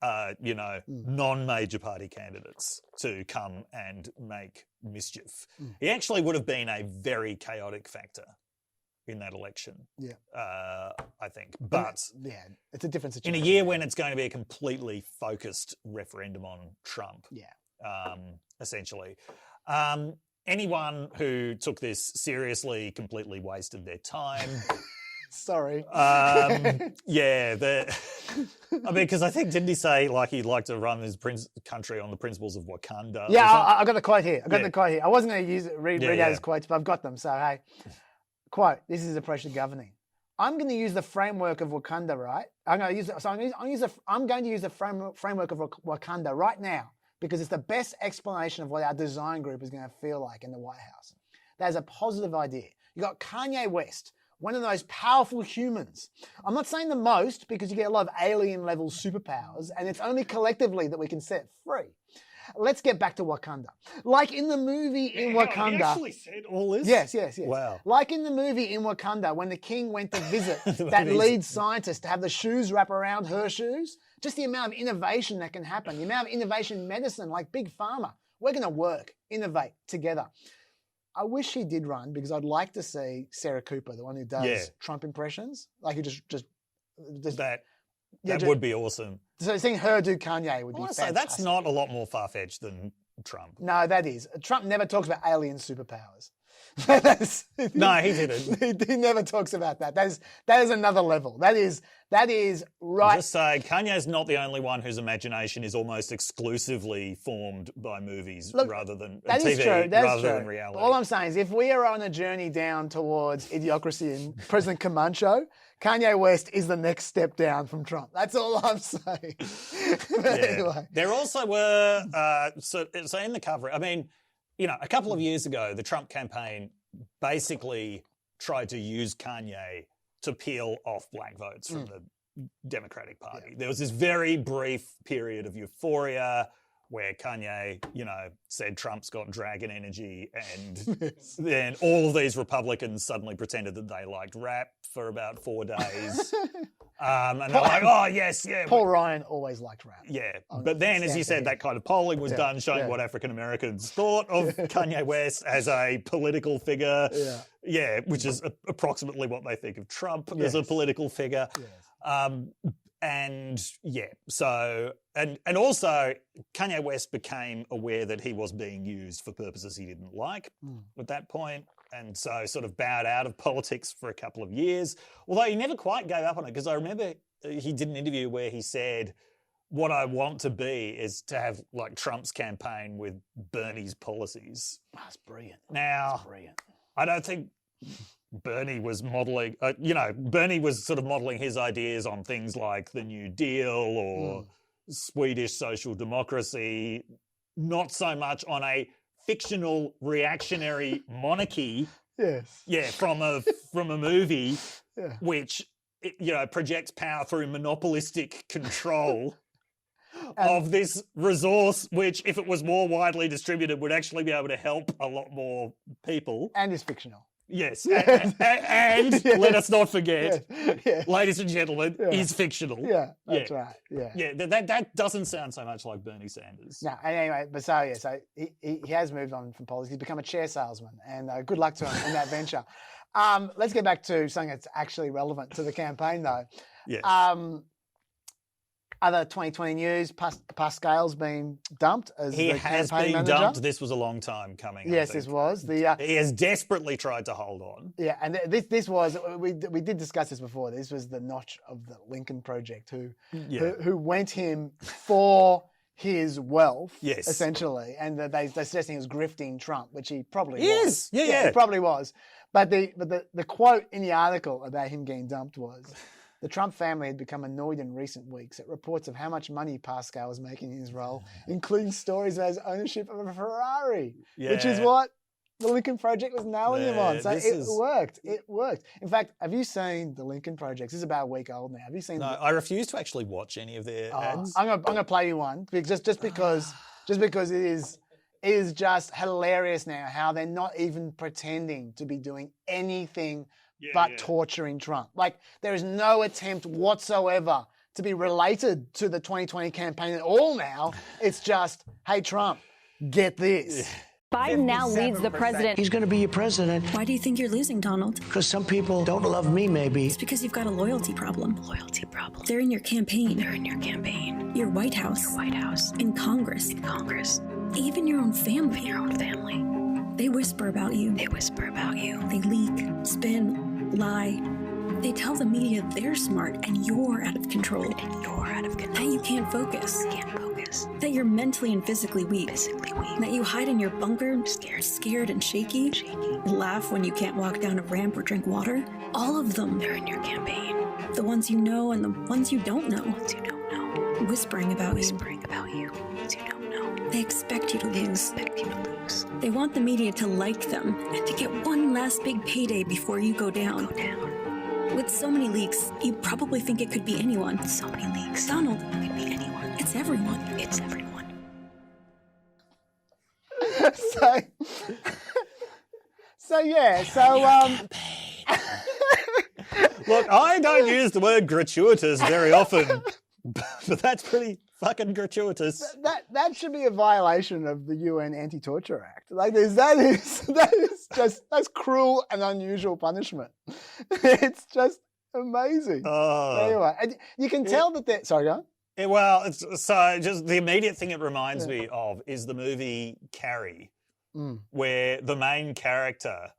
non-major party candidates to come and make mischief. He actually would have been a very chaotic factor in that election. Yeah. I think. But it's a different situation. In a year when it's going to be a completely focused referendum on Trump. Yeah. Essentially. Anyone who took this seriously completely wasted their time. Sorry. Because I think, didn't he say he'd like to run his country on the principles of Wakanda? Yeah, I got the quote here. I wasn't going to read out his quotes, but I've got them. So, hey, quote, this is his approach to governing. I'm going to use the framework of Wakanda, right? I'm going to use the framework of Wakanda right now, because it's the best explanation of what our design group is going to feel like in the White House. That is a positive idea. You got Kanye West, one of the most powerful humans. I'm not saying the most, because you get a lot of alien-level superpowers, and it's only collectively that we can set free. Let's get back to Wakanda. Like in the movie in Wakanda... He actually said all this? Yes. Wow. Like in the movie in Wakanda, when the king went to visit that lead scientist to have the shoes wrap around her shoes, just the amount of innovation that can happen, the amount of innovation in medicine, like Big Pharma. We're going to work, innovate together. I wish he did run, because I'd like to see Sarah Cooper, the one who does Trump impressions. Like, who just that would be awesome. So seeing her do Kanye would be fantastic. That's not a lot more far-fetched than Trump. No, that is. Trump never talks about alien superpowers. No, he didn't. He never talks about that. That is another level. That is right. Just say Kanye's not the only one whose imagination is almost exclusively formed by movies rather than TV, rather than reality. All I'm saying is, if we are on a journey down towards idiocracy and President Comancho, Kanye West is the next step down from Trump. That's all I'm saying. Anyway. There also were so in the coverage. I mean, a couple of years ago, the Trump campaign basically tried to use Kanye to peel off black votes from the Democratic Party. There was this very brief period of euphoria where Kanye, said Trump's got dragon energy, and then all of these Republicans suddenly pretended that they liked rap for about 4 days. And they're like, oh, yes, yeah. Paul Ryan always liked rap. Yeah. But then, as you said, that kind of polling was done showing what African Americans thought of Kanye West as a political figure. Yeah, which is approximately what they think of Trump as a political figure. And also Kanye West became aware that he was being used for purposes he didn't like at that point, and so sort of bowed out of politics for a couple of years, although he never quite gave up on it, because I remember he did an interview where he said, what I want to be is to have like Trump's campaign with Bernie's policies. That's brilliant. Now, That's brilliant. I don't think Bernie was modelling, Bernie was sort of modelling his ideas on things like the New Deal or Swedish social democracy, not so much on a fictional reactionary monarchy. Yes. Yeah, from a movie, which projects power through monopolistic control of this resource, which, if it was more widely distributed, would actually be able to help a lot more people. And is fictional. Yes, and let us not forget, ladies and gentlemen, is fictional. Yeah, that's right. Yeah, that doesn't sound so much like Bernie Sanders. No, anyway, but so he has moved on from politics. He's become a chair salesman, and good luck to him in that venture. Let's get back to something that's actually relevant to the campaign, though. Yeah. Other 2020 news, Pascal's been dumped as the campaign manager. He has been dumped. This was a long time coming. Yes, this was. He has desperately tried to hold on. Yeah, and this was, we did discuss this before, this was the notch of the Lincoln Project who went him for his wealth, essentially, and they're suggesting he was grifting Trump, which he probably was. Yeah, he probably was. But the quote in the article about him getting dumped was, the Trump family had become annoyed in recent weeks at reports of how much money Pascal was making in his role, including stories about his ownership of a Ferrari, which is what the Lincoln Project was nailing him on. So it worked. It worked. In fact, have you seen the Lincoln Project? This is about a week old now. Have you seen? No, I refuse to actually watch any of their ads. I'm gonna play you one just because it is just hilarious now how they're not even pretending to be doing anything but torturing Trump. Like, there is no attempt whatsoever to be related to the 2020 campaign at all now. It's just, hey, Trump, get this. Biden now leads the president. He's going to be your president. Why do you think you're losing, Donald? Because some people don't love me, maybe. It's because you've got a loyalty problem. Loyalty problem. They're in your campaign. They're in your campaign. Your White House. Your White House. In Congress. In Congress. Even your own family. Your own family. They whisper about you. They whisper about you. They leak, spin, lie. They tell the media they're smart and you're out of control. And you're out of control. That you can't focus. Can't focus. That you're mentally and physically weak. Physically weak. That you hide in your bunker, scared and shaky. Laugh when you can't walk down a ramp or drink water. All of them, they're in your campaign. The ones you know and the ones you don't know. Ones you don't know. Whispering about you. Ones you don't know. They expect you to lose. They want the media to like them and to get one last big payday before you go down. With so many leaks, you probably think it could be anyone. So many leaks. Donald, it could be anyone. It's everyone. It's everyone. Look, I don't use the word gratuitous very often, but that's pretty fucking gratuitous. That should be a violation of the UN Anti-Torture Act. Like, that's cruel and unusual punishment. It's just amazing. Anyway, and you can tell that they're... Sorry, go on. Well, just the immediate thing it reminds me of is the movie Carrie, where the main character,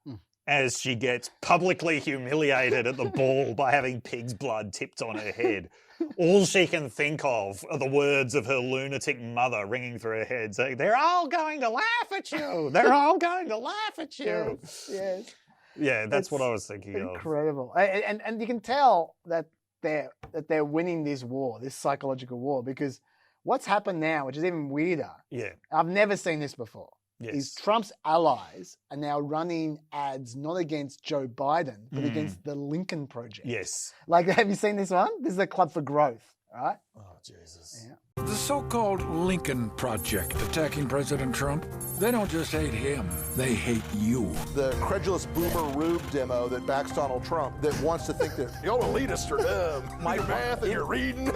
as she gets publicly humiliated at the ball by having pig's blood tipped on her head, all she can think of are the words of her lunatic mother ringing through her head, saying, they're all going to laugh at you. They're all going to laugh at you. Yes. Yeah, that's what I was thinking of. Incredible. And you can tell that they're winning this war, this psychological war, because what's happened now, which is even weirder. Yeah. I've never seen this before. is Trump's allies are now running ads not against Joe Biden, but against the Lincoln Project. Yes. Like, have you seen this one? This is a Club for Growth, right? Oh, Jesus. Yeah. The so-called Lincoln Project attacking President Trump, they don't just hate him, they hate you. The credulous boomer Rube demo that backs Donald Trump that wants to think that y'all elitists are dumb. My math and your reading.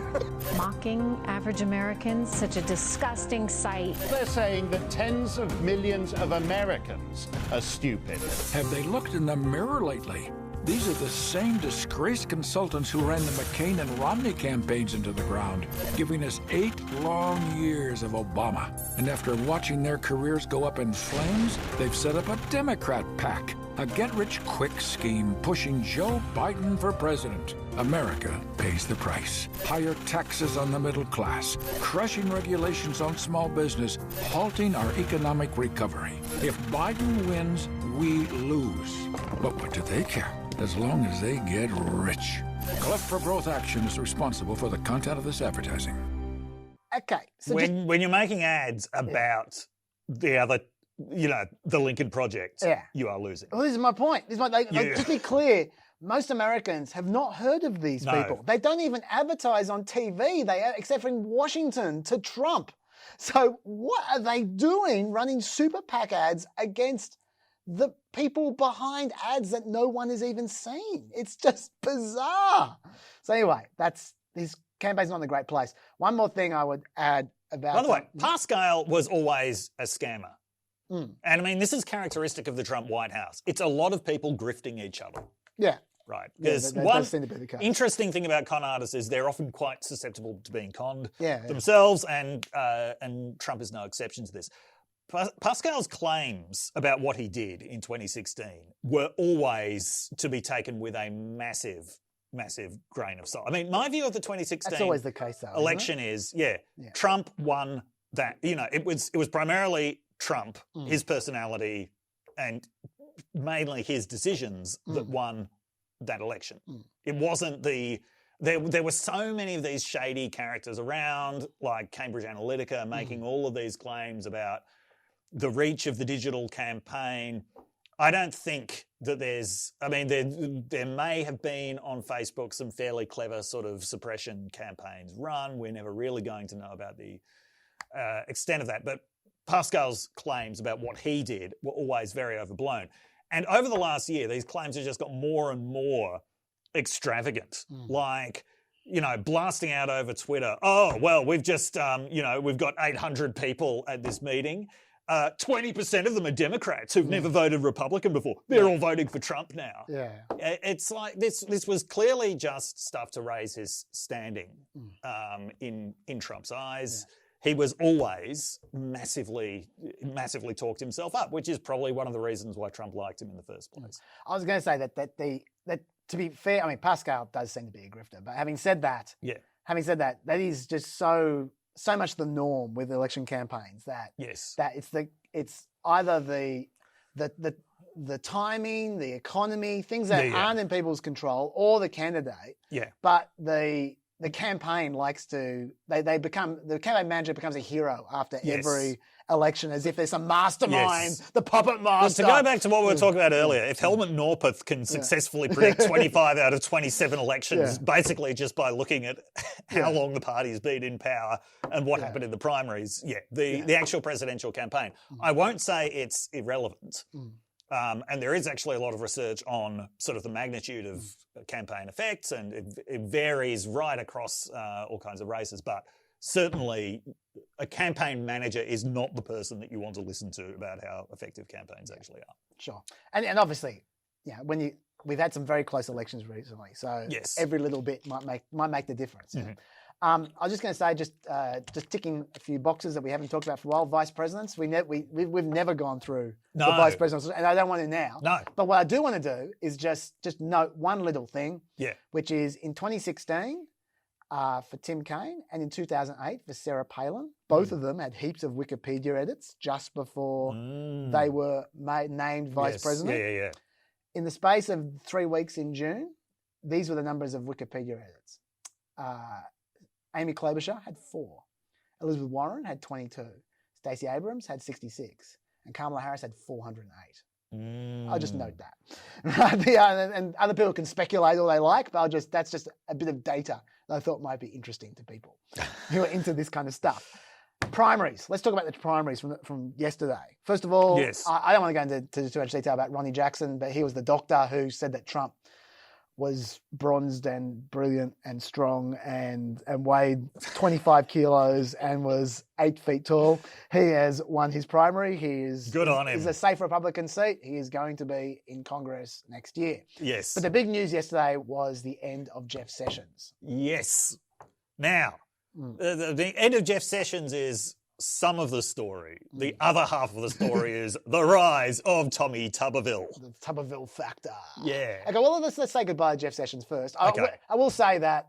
Mocking average Americans, such a disgusting sight. They're saying that tens of millions of Americans are stupid. Have they looked in the mirror lately? These are the same disgraced consultants who ran the McCain and Rodney campaigns into the ground, giving us 8 long years of Obama. And after watching their careers go up in flames, they've set up a Democrat PAC, a get-rich-quick scheme pushing Joe Biden for president. America pays the price. Higher taxes on the middle class, crushing regulations on small business, halting our economic recovery. If Biden wins, we lose. But what do they care? As long as they get rich. Cleft for Growth Action is responsible for the content of this advertising. Okay. So When you're making ads about the other, the Lincoln Project, you are losing. well, this is my point. Just be clear. Most Americans have not heard of these people. They don't even advertise on TV, except for in Washington, to Trump. So what are they doing running super PAC ads against the people behind ads that no one has even seen? It's just bizarre. So anyway, his campaign's not in a great place. One more thing I would add about... By the way, Pascal was always a scammer. And I mean, this is characteristic of the Trump White House. It's a lot of people grifting each other. Yeah. Right. Yeah, Because that one does seem to be the case. interesting thing about con artists is they're often quite susceptible to being conned themselves, and Trump is no exception to this. Pascal's claims about what he did in 2016 were always to be taken with a massive, massive grain of salt. I mean, my view of the 2016 That's always the case, though, election is, Trump won that. It was primarily Trump, his personality, and mainly his decisions that won that election. It wasn't there were so many of these shady characters around, like Cambridge Analytica, making all of these claims about the reach of the digital campaign. I don't think that there may have been on Facebook some fairly clever sort of suppression campaigns run. We're never really going to know about the extent of that. But Pascal's claims about what he did were always very overblown. And over the last year, these claims have just got more and more extravagant. Like, blasting out over Twitter, oh, well, we've just, we've got 800 people at this meeting. 20% of them are Democrats who've never voted Republican before. They're all voting for Trump now. Yeah. It's like this was clearly just stuff to raise his standing in Trump's eyes. Yeah. He was always massively talked himself up, which is probably one of the reasons why Trump liked him in the first place. I was going to say that to be fair, I mean, Pascal does seem to be a grifter, but having said that, that is just so much the norm with election campaigns that it's either the timing, the economy, things that aren't in people's control, or the candidate. Yeah. But the campaign likes to the campaign manager becomes a hero after every election, as if there's some mastermind, the puppet master. But to go back to what we were talking about earlier, if Helmut Norpoth can successfully predict 25 out of 27 elections, basically just by looking at how long the party's been in power and what happened in the primaries, the actual presidential campaign, I won't say it's irrelevant. And there is actually a lot of research on sort of the magnitude of campaign effects, and it varies right across all kinds of races. But certainly a campaign manager is not the person that you want to listen to about how effective campaigns actually are. Sure. And obviously, we've had some very close elections recently, so every little bit might make the difference. Mm-hmm. I was just going to say, just ticking a few boxes that we haven't talked about for a while. Vice presidents, we've never gone through the vice presidents, and I don't want to now. No. But what I do want to do is just note one little thing, which is in 2016 for Tim Kaine, and in 2008 for Sarah Palin. Both of them had heaps of Wikipedia edits just before they were named vice president. Yeah. In the space of 3 weeks in June, these were the numbers of Wikipedia edits. Amy Klobuchar had 4. Elizabeth Warren had 22. Stacey Abrams had 66. and Kamala Harris had 408. I'll just note that. And other people can speculate all they like, but that's just a bit of data that I thought might be interesting to people who are into this kind of stuff. Primaries. Let's talk about the primaries from yesterday. First of all, Yes. I don't want to go into too much detail about Ronnie Jackson, but he was the doctor who said that Trump was bronzed and brilliant and strong and weighed 25 kilos and was 8 feet tall. He has won his primary. Good on him. He's a safe Republican seat. He is going to be in Congress next year. Yes. But the big news yesterday was the end of Jeff Sessions. Yes. Now, the end of Jeff Sessions is some of the story. The other half of the story is the rise of Tommy Tuberville. The Tuberville factor. Yeah. Okay, well, let's say goodbye to Jeff Sessions first. Okay. I will say that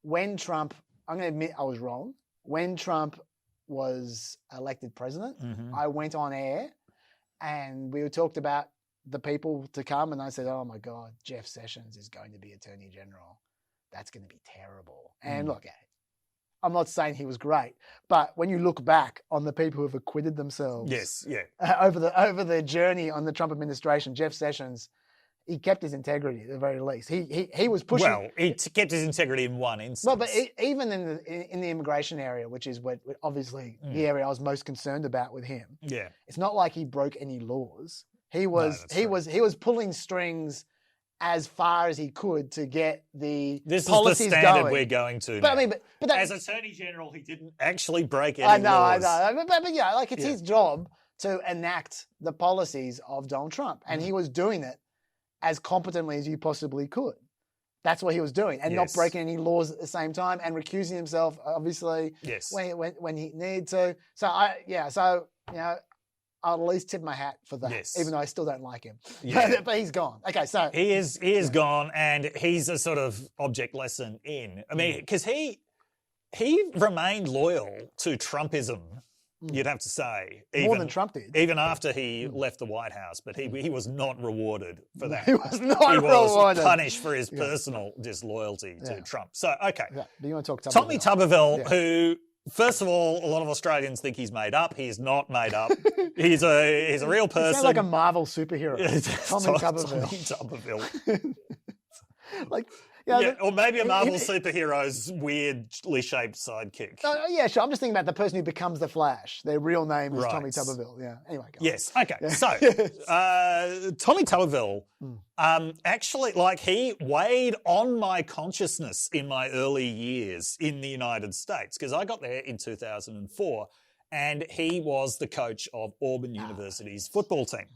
when Trump, I'm going to admit I was wrong. When Trump was elected president, I went on air and we talked about the people to come, and I said, oh my God, Jeff Sessions is going to be Attorney General. That's going to be terrible. And look, I'm not saying he was great, but when you look back on the people who have acquitted themselves over the journey on the Trump administration, Jeff Sessions, he kept his integrity at the very least. He was pushing. Well, he kept his integrity in one instance. Well, but even in the immigration area, which is what obviously the area I was most concerned about with him. Yeah, it's not like he broke any laws. He was pulling strings as far as he could to get the this policies is the standard going. we're going to. But now. I mean, but that, as Attorney General, he didn't actually break any I know, laws. but yeah, like it's his job to enact the policies of Donald Trump, and he was doing it as competently as you possibly could. That's what he was doing, and not breaking any laws at the same time, and recusing himself, obviously, when he needed to. So I'll at least tip my hat for that, even though I still don't like him. Yeah. But he's gone. Okay, so he is gone, and he's a sort of object lesson in. I mean, because he remained loyal to Trumpism. You'd have to say more than Trump did, even after he left the White House. But he was not rewarded for that. He was not he rewarded. Was punished for his personal disloyalty to Trump. So okay, but you want to talk Tommy Tuberville, who. First of all, a lot of Australians think he's made up. He's not made up. He's a real person. He sounds like a Marvel superhero. Tommy Tuberville. Like, or maybe a Marvel superhero's weirdly shaped sidekick. Yeah, sure. I'm just thinking about the person who becomes the Flash. Their real name is Tommy Tuberville. Yeah. Anyway. Yes. Okay. Yeah. So, Tommy Tuberville, actually, like, he weighed on my consciousness in my early years in the United States, because I got there in 2004, and he was the coach of Auburn University's football team.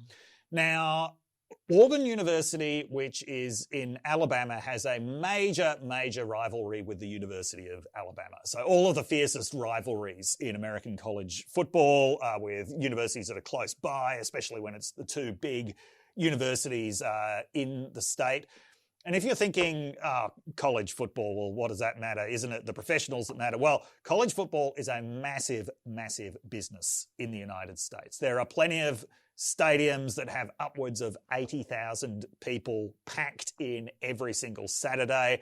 Now, Auburn University, which is in Alabama, has a major rivalry with the University of Alabama. So all of the fiercest rivalries in American college football are with universities that are close by, especially when it's the two big universities in the state. And if you're thinking, college football, well, what does that matter? Isn't it the professionals that matter? Well, college football is a massive business in the United States. There are plenty of stadiums that have upwards of 80,000 people packed in every single Saturday.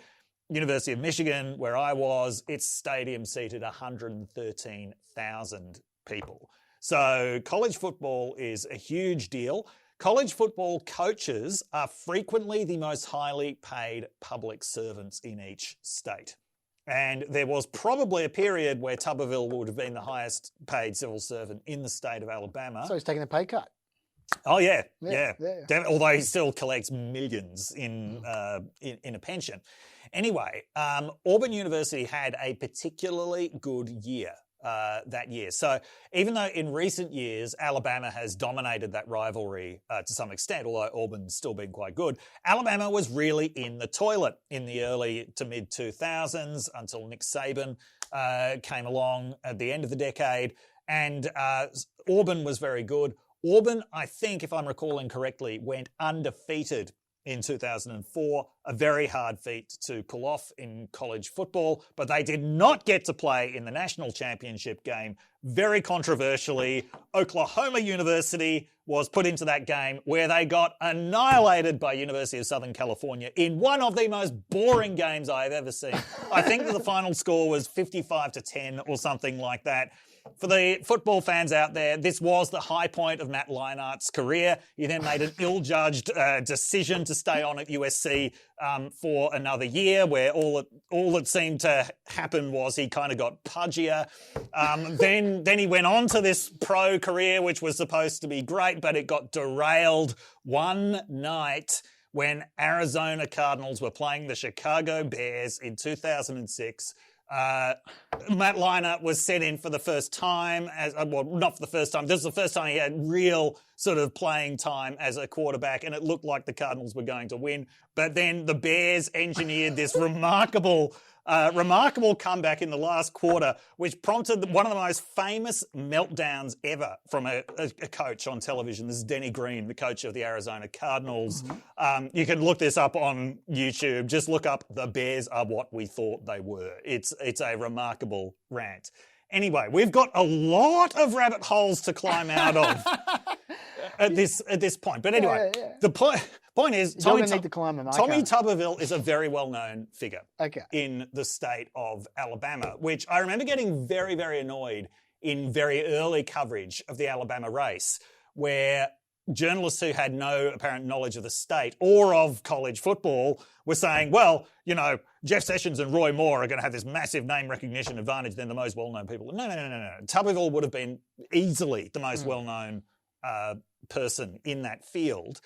University of Michigan, where I was, its stadium seated 113,000 people. So college football is a huge deal. College football coaches are frequently the most highly paid public servants in each state. And there was probably a period where Tuberville would have been the highest paid civil servant in the state of Alabama. So he's taking a pay cut. Oh, yeah. Although he still collects millions in a pension. Anyway, Auburn University had a particularly good year that year. So even though in recent years Alabama has dominated that rivalry to some extent, although Auburn's still been quite good, Alabama was really in the toilet in the early to mid 2000s until Nick Saban came along at the end of the decade, and Auburn was very good. Auburn, I think, if I'm recalling correctly, went undefeated in 2004, a very hard feat to pull off in college football, but they did not get to play in the national championship game. Very controversially, Oklahoma University was put into that game where they got annihilated by University of Southern California in one of the most boring games I've ever seen. I think that the final score was 55-10 or something like that. for the football fans out there, this was the high point of Matt Leinart's career. He then made an ill-judged decision to stay on at USC for another year, where all that seemed to happen was he kind of got pudgier. Then he went on to this pro career, which was supposed to be great, but it got derailed one night when Arizona Cardinals were playing the Chicago Bears in 2006. Matt Leinart was sent in for the first time not for the first time. This was the first time he had real sort of playing time as a quarterback, and it looked like the Cardinals were going to win. But then the Bears engineered this remarkable comeback in the last quarter, which prompted one of the most famous meltdowns ever from a coach on television. This is Denny Green, the coach of the Arizona Cardinals. You can look this up on YouTube. Just look up "The Bears Are What We Thought They Were." It's a remarkable rant. Anyway, we've got a lot of rabbit holes to climb out of at this point. But anyway, the point is, Tommy Tuberville is a very well-known figure in the state of Alabama, which I remember getting very, very annoyed in very early coverage of the Alabama race, where journalists who had no apparent knowledge of the state or of college football were saying, well, you know, Jeff Sessions and Roy Moore are going to have this massive name recognition advantage than the most well-known people. No. Tuberville would have been easily the most well-known person in that field.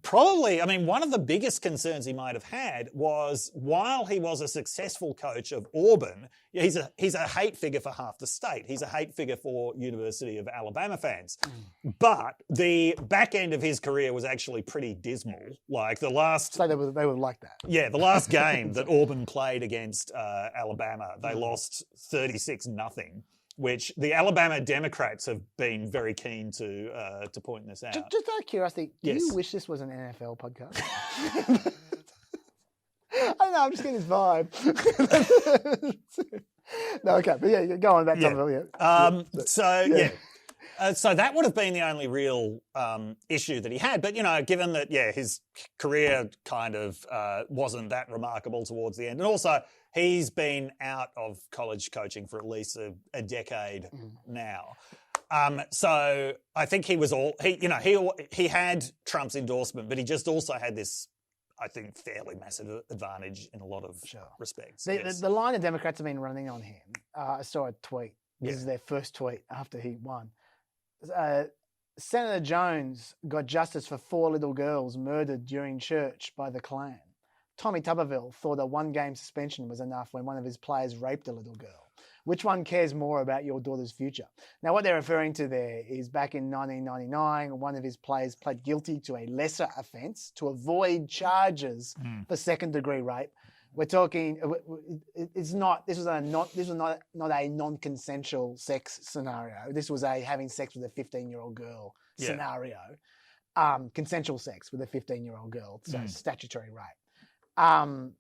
Probably, I mean, one of the biggest concerns he might have had was, while he was a successful coach of Auburn, he's a hate figure for half the state. He's a hate figure for University of Alabama fans. But the back end of his career was actually pretty dismal. Like the last... So they were like that. Yeah, the last game that Auburn played against Alabama, they lost 36-0. Which the Alabama Democrats have been very keen to point this out. Just out of curiosity, do you wish this was an NFL podcast? I don't know, I'm just getting this vibe. No, okay, but yeah, go on back to So that would have been the only real issue that he had. But, you know, given that, his career kind of wasn't that remarkable towards the end. And also, he's been out of college coaching for at least a decade now. So I think he was he had Trump's endorsement, but he just also had this, I think, fairly massive advantage in a lot of respects. The line the Democrats have been running on him, I saw a tweet. This is their first tweet after he won. Senator Jones got justice for 4 little girls murdered during church by the Klan. Tommy Tuberville thought a 1-game suspension was enough when one of his players raped a little girl. Which one cares more about your daughter's future? Now, what they're referring to there is back in 1999, one of his players pled guilty to a lesser offence to avoid charges for second-degree rape. We're talking. This was not a non-consensual sex scenario. This was a having sex with a 15-year-old girl scenario. Consensual sex with a 15-year-old girl, so statutory rape. And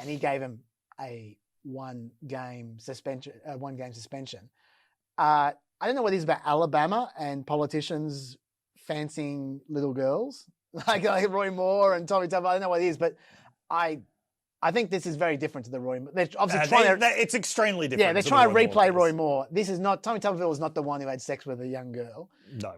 he gave him a 1-game suspension. I don't know what it is about Alabama and politicians fancying little girls like Roy Moore and Tommy Tuberville. I don't know what it is, but I think this is very different to the Roy Moore. They're obviously it's extremely different. Yeah, they're trying to replay Roy Moore. This is not, Tommy Tuberville was not the one who had sex with a young girl. No.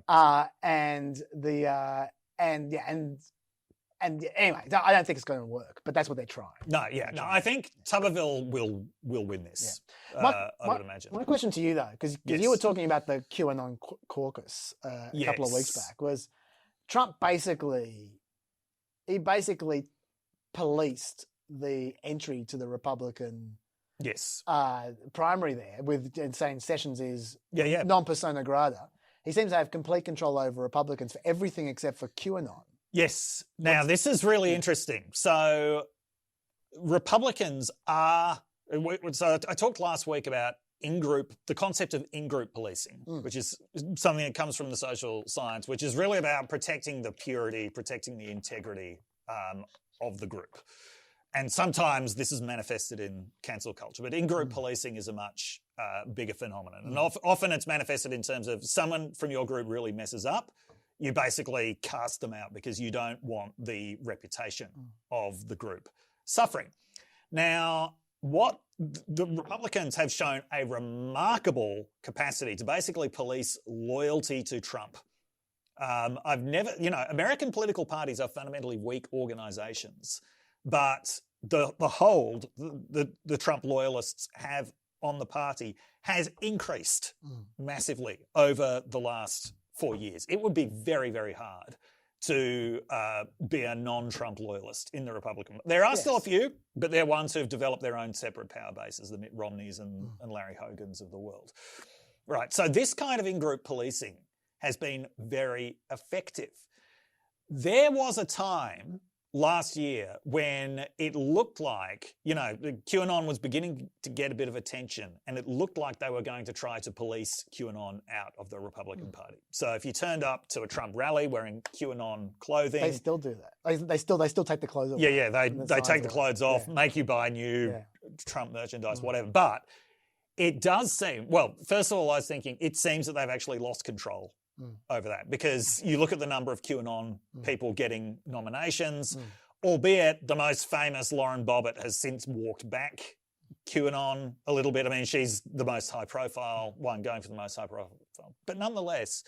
Anyway, I don't think it's going to work, but that's what they're trying. No, I think Tuberville will win this. I would imagine. My question to you though, because you were talking about the QAnon caucus a couple of weeks back, was Trump basically policed the entry to the Republican primary there and saying Sessions is non persona grata. He seems to have complete control over Republicans for everything except for QAnon. Yes. Now, this is really interesting. So Republicans are... So I talked last week about the concept of in-group policing, which is something that comes from the social science, which is really about protecting the purity, protecting the integrity of the group. And sometimes this is manifested in cancel culture, but in-group policing is a much bigger phenomenon. And often it's manifested in terms of someone from your group really messes up, you basically cast them out because you don't want the reputation of the group suffering. Now, what the Republicans have shown a remarkable capacity to basically police loyalty to Trump. I've never, American political parties are fundamentally weak organizations, but the hold the Trump loyalists have on the party has increased massively over the last 4 years. It would be very, very hard to be a non-Trump loyalist in the Republican. There are still a few, but they're ones who've developed their own separate power bases, the Mitt Romneys and Larry Hogans of the world. Right, so this kind of in-group policing has been very effective. There was a time last year when it looked like, QAnon was beginning to get a bit of attention, and it looked like they were going to try to police QAnon out of the Republican Party. So if you turned up to a Trump rally wearing QAnon clothing... They still do that. They still take the clothes off. Yeah, they take the clothes off, make you buy new Trump merchandise, whatever. But it does seem... Well, first of all, I was thinking, it seems that they've actually lost control over that, because you look at the number of QAnon people getting nominations, albeit the most famous Lauren Bobbitt has since walked back QAnon a little bit. I mean, she's the most high-profile one, going for the most high-profile. But nonetheless,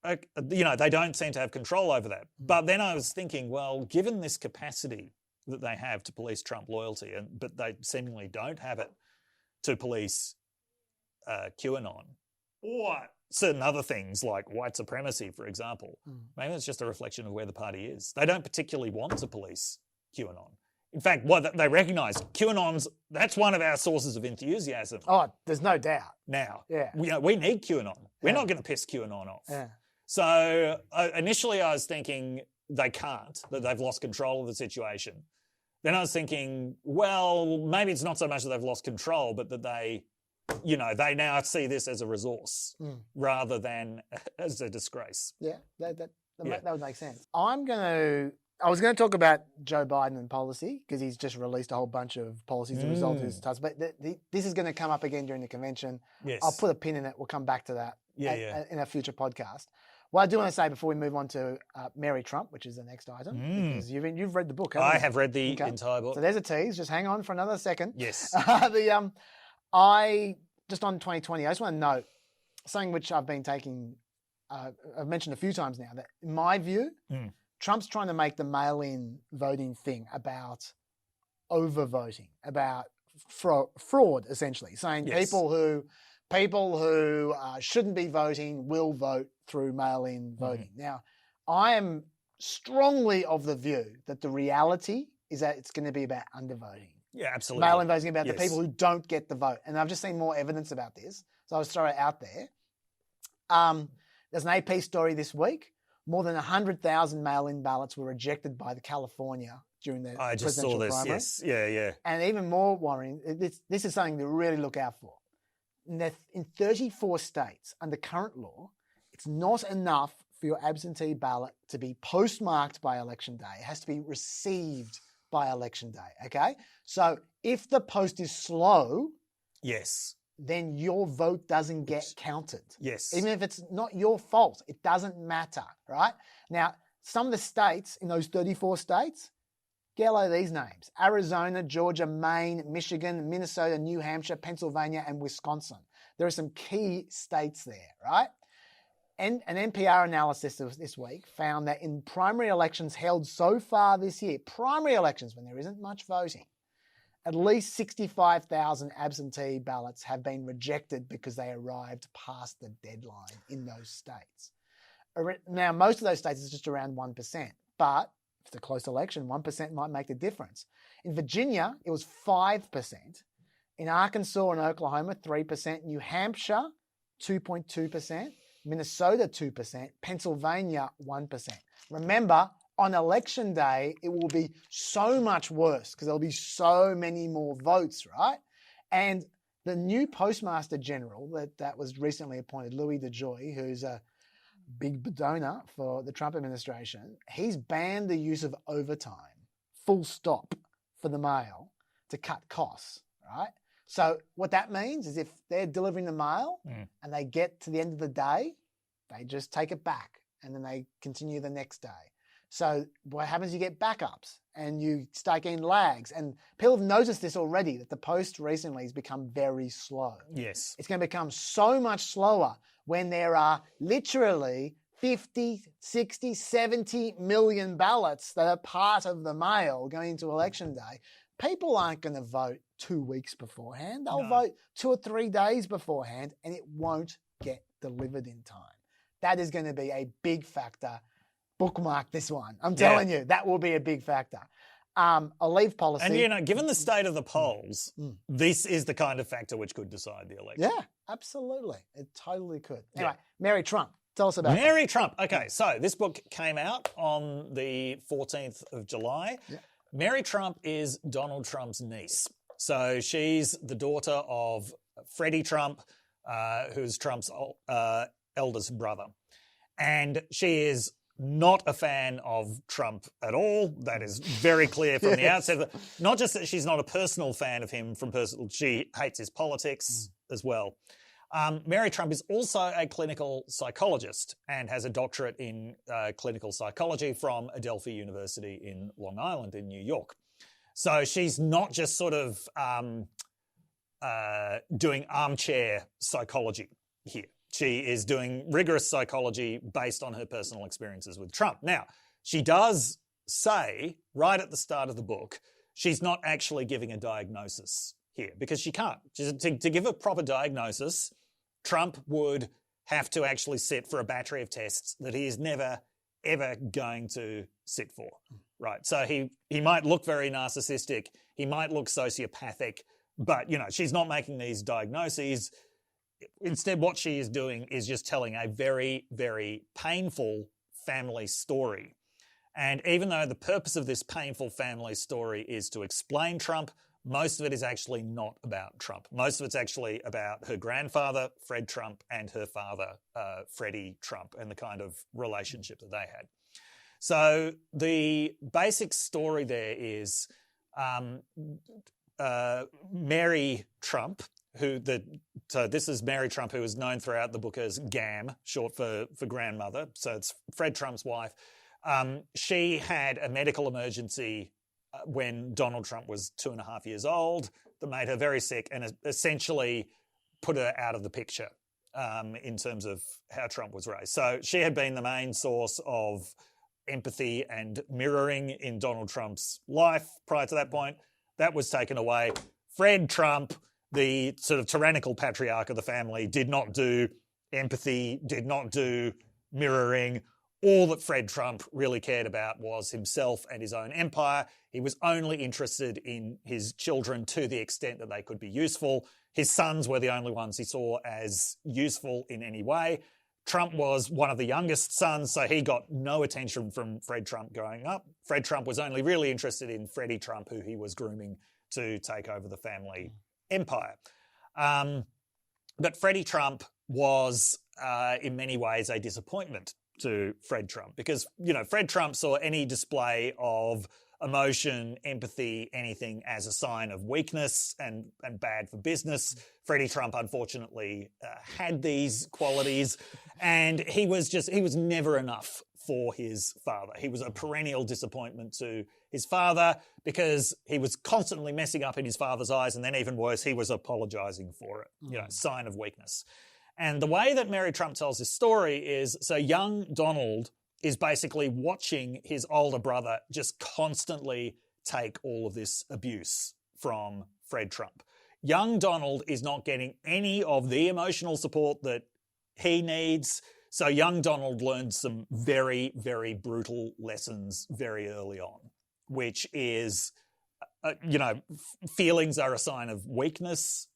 they don't seem to have control over that. But then I was thinking, well, given this capacity that they have to police Trump loyalty, but they seemingly don't have it to police QAnon, or certain other things like white supremacy, for example. Maybe it's just a reflection of where the party is. They don't particularly want to police QAnon. In fact, what they recognise, that's one of our sources of enthusiasm. Oh, there's no doubt. Now, yeah, we need QAnon. We're not going to piss QAnon off. Yeah. So initially I was thinking they can't, that they've lost control of the situation. Then I was thinking, well, maybe it's not so much that they've lost control, but that they now see this as a resource rather than as a disgrace. Yeah, that would make sense. I was going to talk about Joe Biden and policy, because he's just released a whole bunch of policies as a result of his task. But this is going to come up again during the convention. Yes. I'll put a pin in it. We'll come back to that in a future podcast. What I do want to say before we move on to Mary Trump, which is the next item, because you've read the book, haven't you? I have read the entire book. So there's a tease. Just hang on for another second. Yes. I just on 2020, I just want to note something which I've been taking, I've mentioned a few times now, that in my view, Trump's trying to make the mail-in voting thing about overvoting, about fraud, essentially, saying people who shouldn't be voting will vote through mail-in voting. Now, I am strongly of the view that the reality is that it's going to be about undervoting. Yeah, absolutely. Mail-in voting about the people who don't get the vote. And I've just seen more evidence about this, so I'll just throw it out there. There's an AP story this week. More than 100,000 mail-in ballots were rejected by the California during the presidential primary. I just saw this, yes. Yeah. And even more worrying, this is something to really look out for. In 34 states, under current law, it's not enough for your absentee ballot to be postmarked by Election Day. It has to be received by Election Day, okay? So if the post is slow, then your vote doesn't get counted. Yes. Even if it's not your fault, it doesn't matter, right? Now, some of the states in those 34 states, get a load of these names: Arizona, Georgia, Maine, Michigan, Minnesota, New Hampshire, Pennsylvania, and Wisconsin. There are some key states there, right? And an NPR analysis this week found that in primary elections held so far this year, primary elections when there isn't much voting, at least 65,000 absentee ballots have been rejected because they arrived past the deadline in those states. Now, most of those states is just around 1%, but if it's a close election, 1% might make the difference. In Virginia, it was 5%. In Arkansas and Oklahoma, 3%. New Hampshire, 2.2%. Minnesota, 2%. Pennsylvania, 1%. Remember, on Election Day, it will be so much worse because there'll be so many more votes, right? And the new Postmaster General that was recently appointed, Louis DeJoy, who's a big donor for the Trump administration, he's banned the use of overtime, full stop, for the mail to cut costs, right? So what that means is if they're delivering the mail and they get to the end of the day, they just take it back and then they continue the next day. So what happens? You get backups and you start getting lags. And people have noticed this already, that the post recently has become very slow. Yes. It's going to become so much slower when there are literally 50, 60, 70 million ballots that are part of the mail going into election day. People aren't going to vote 2 weeks beforehand. They'll vote 2 or 3 days beforehand, and it won't get delivered in time. That is going to be a big factor. Bookmark this one. I'm telling you, that will be a big factor. A leave policy. And, you know, given the state of the polls, this is the kind of factor which could decide the election. Yeah, absolutely. It totally could. Anyway, Mary Trump. Tell us about Mary Trump. Okay, so this book came out on the 14th of July. Yeah. Mary Trump is Donald Trump's niece. So she's the daughter of Freddie Trump, who's Trump's eldest brother. And she is not a fan of Trump at all. That is very clear from the outset. Not just that she's not a personal fan of him she hates his politics as well. Mary Trump is also a clinical psychologist and has a doctorate in clinical psychology from Adelphi University in Long Island in New York. So she's not just sort of doing armchair psychology here. She is doing rigorous psychology based on her personal experiences with Trump. Now, she does say right at the start of the book, she's not actually giving a diagnosis here because she can't. To give a proper diagnosis, Trump would have to actually sit for a battery of tests that he is never, ever going to sit for, right? So he might look very narcissistic, he might look sociopathic, but, you know, she's not making these diagnoses. Instead, what she is doing is just telling a very, very painful family story. And even though the purpose of this painful family story is to explain Trump, most of it is actually not about Trump. Most of it's actually about her grandfather, Fred Trump, and her father, Freddie Trump, and the kind of relationship that they had. So the basic story there is Mary Trump, so this is Mary Trump, who is known throughout the book as GAM, short for grandmother. So it's Fred Trump's wife. She had a medical emergency when Donald Trump was 2.5 years old that made her very sick and essentially put her out of the picture in terms of how Trump was raised. So she had been the main source of empathy and mirroring in Donald Trump's life prior to that point. That was taken away. Fred Trump, the sort of tyrannical patriarch of the family, did not do empathy, did not do mirroring. All that Fred Trump really cared about was himself and his own empire. He was only interested in his children to the extent that they could be useful. His sons were the only ones he saw as useful in any way. Trump was one of the youngest sons, so he got no attention from Fred Trump growing up. Fred Trump was only really interested in Freddie Trump, who he was grooming to take over the family empire. But Freddie Trump was, in many ways, a disappointment to Fred Trump because, you know, Fred Trump saw any display of emotion, empathy, anything as a sign of weakness and bad for business. Freddie Trump, unfortunately, had these qualities and he was never enough for his father. He was a perennial disappointment to his father because he was constantly messing up in his father's eyes, and then even worse, he was apologising for it, you know, sign of weakness. And the way that Mary Trump tells this story is, so young Donald is basically watching his older brother just constantly take all of this abuse from Fred Trump. Young Donald is not getting any of the emotional support that he needs. So young Donald learned some very, very brutal lessons very early on, which is, feelings are a sign of weakness,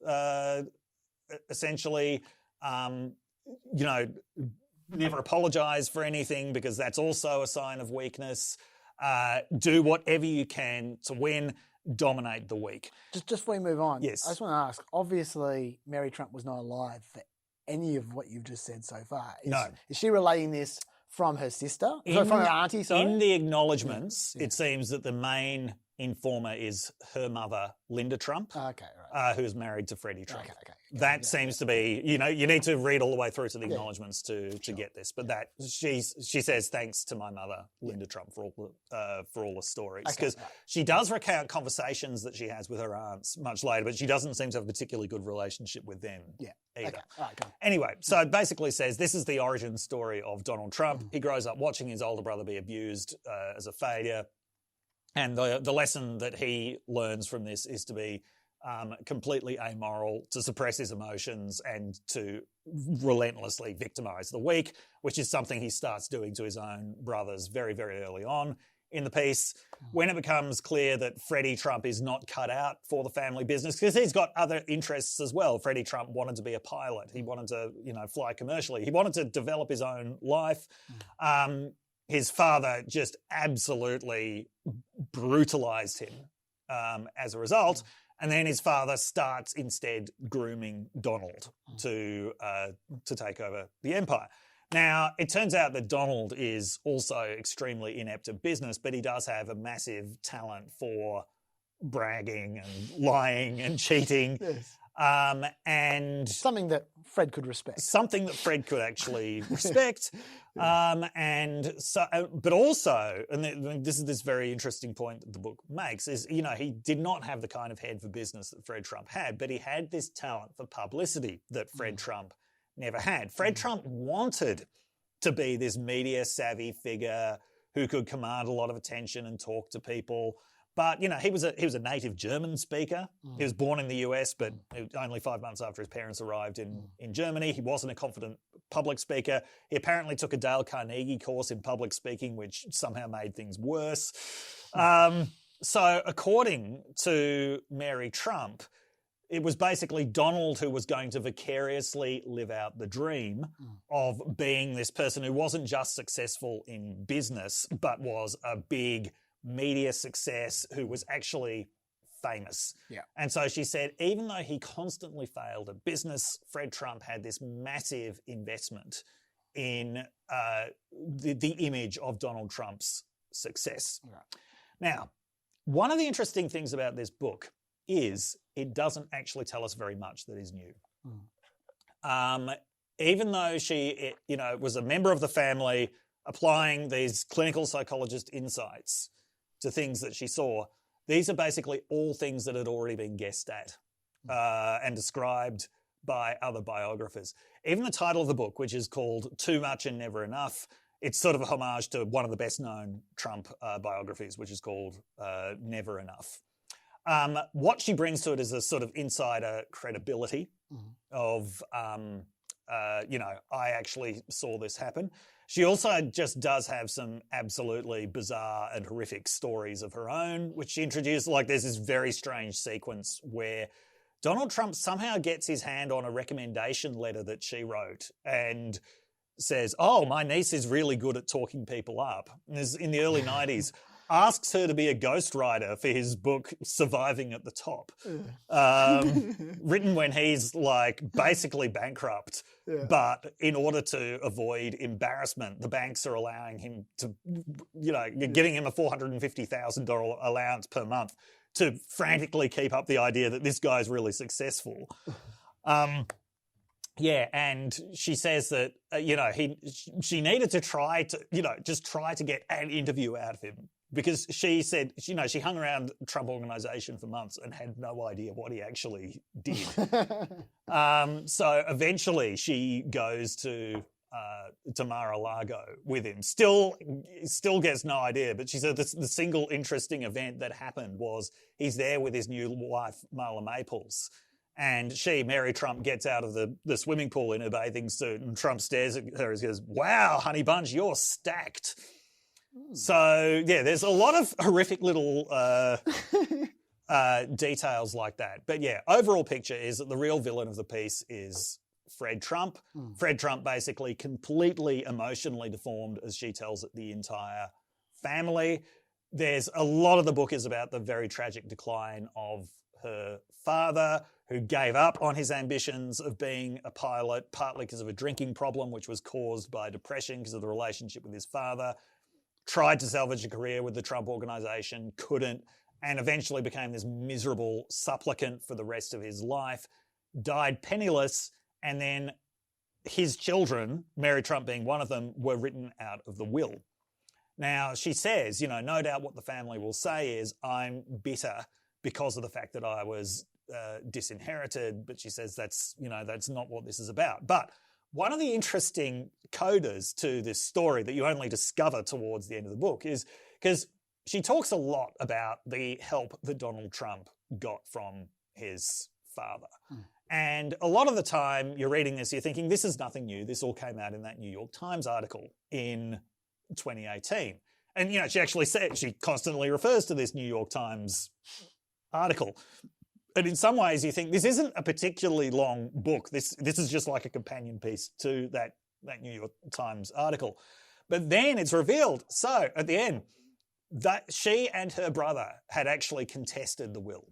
essentially. Never apologize for anything because that's also a sign of weakness. Do whatever you can to win, dominate the weak. Just before we move on, yes. I just want to ask, obviously Mary Trump was not alive for any of what you've just said so far. Is she relating this from her sister? From her auntie, sorry? In the acknowledgements, it seems that the main informer is her mother, Linda Trump. Okay, who's married to Freddie Trump. Okay. That seems to be, you need to read all the way through to the acknowledgements to get this. But that she says thanks to my mother, Linda Trump, for all the stories, because she does recount conversations that she has with her aunts much later, but she doesn't seem to have a particularly good relationship with them either. Okay. All right, go on. Anyway, so it basically says this is the origin story of Donald Trump. He grows up watching his older brother be abused as a failure, and the lesson that he learns from this is to be completely amoral, to suppress his emotions and to relentlessly victimise the weak, which is something he starts doing to his own brothers very, very early on in the piece. When it becomes clear that Freddie Trump is not cut out for the family business, because he's got other interests as well. Freddie Trump wanted to be a pilot. He wanted to, fly commercially. He wanted to develop his own life. His father just absolutely brutalised him as a result. And then his father starts instead grooming Donald to take over the empire. Now, it turns out that Donald is also extremely inept at business, but he does have a massive talent for bragging and lying and cheating. Yes. And something that Fred could respect. Something that Fred could actually respect. And so, but also, and this is this very interesting point that the book makes, is, he did not have the kind of head for business that Fred Trump had, but he had this talent for publicity that Fred Trump never had. Fred Trump wanted to be this media savvy figure who could command a lot of attention and talk to people. But, he was a native German speaker. He was born in the US, but only 5 months after his parents arrived in Germany. He wasn't a confident public speaker. He apparently took a Dale Carnegie course in public speaking, which somehow made things worse. So according to Mary Trump, it was basically Donald who was going to vicariously live out the dream of being this person who wasn't just successful in business, but was a big media success who was actually famous. Yeah. And so she said, even though he constantly failed at business, Fred Trump had this massive investment in the image of Donald Trump's success. Right. Now, one of the interesting things about this book is it doesn't actually tell us very much that is new. Even though she, was a member of the family applying these clinical psychologist insights to things that she saw, these are basically all things that had already been guessed at and described by other biographers. Even the title of the book, which is called Too Much and Never Enough, it's sort of a homage to one of the best-known Trump biographies, which is called Never Enough. What she brings to it is a sort of insider credibility of, I actually saw this happen. She also just does have some absolutely bizarre and horrific stories of her own, which she introduced. Like, there's this very strange sequence where Donald Trump somehow gets his hand on a recommendation letter that she wrote and says, oh, my niece is really good at talking people up. And this is in the early 90s. Asks her to be a ghostwriter for his book Surviving at the Top, written when he's basically bankrupt. Yeah. But in order to avoid embarrassment, the banks are allowing him to, giving him a $450,000 allowance per month to frantically keep up the idea that this guy's really successful. Yeah, and she says that, she needed to try to, just try to get an interview out of him. Because she said, she hung around the Trump Organization for months and had no idea what he actually did. So eventually she goes to Mar-a-Lago with him. Still gets no idea, but she said the single interesting event that happened was he's there with his new wife, Marla Maples. And Mary Trump, gets out of the swimming pool in her bathing suit, and Trump stares at her and goes, wow, honey bunch, you're stacked. So, yeah, there's a lot of horrific little details like that. But, yeah, overall picture is that the real villain of the piece is Fred Trump. Fred Trump basically completely emotionally deformed, as she tells it, the entire family. There's a lot of the book is about the very tragic decline of her father, who gave up on his ambitions of being a pilot, partly because of a drinking problem, which was caused by depression because of the relationship with his father. Tried to salvage a career with the Trump Organization, couldn't, and eventually became this miserable supplicant for the rest of his life, died penniless, and then his children, Mary Trump being one of them, were written out of the will. Now, she says, no doubt what the family will say is, I'm bitter because of the fact that I was disinherited, but she says that's not what this is about. But one of the interesting coders to this story that you only discover towards the end of the book is because she talks a lot about the help that Donald Trump got from his father. And a lot of the time you're reading this, you're thinking, this is nothing new. This all came out in that New York Times article in 2018. And, she actually said, she constantly refers to this New York Times article. But in some ways you think this isn't a particularly long book. This is just like a companion piece to that New York Times article. But then it's revealed, so at the end, that she and her brother had actually contested the will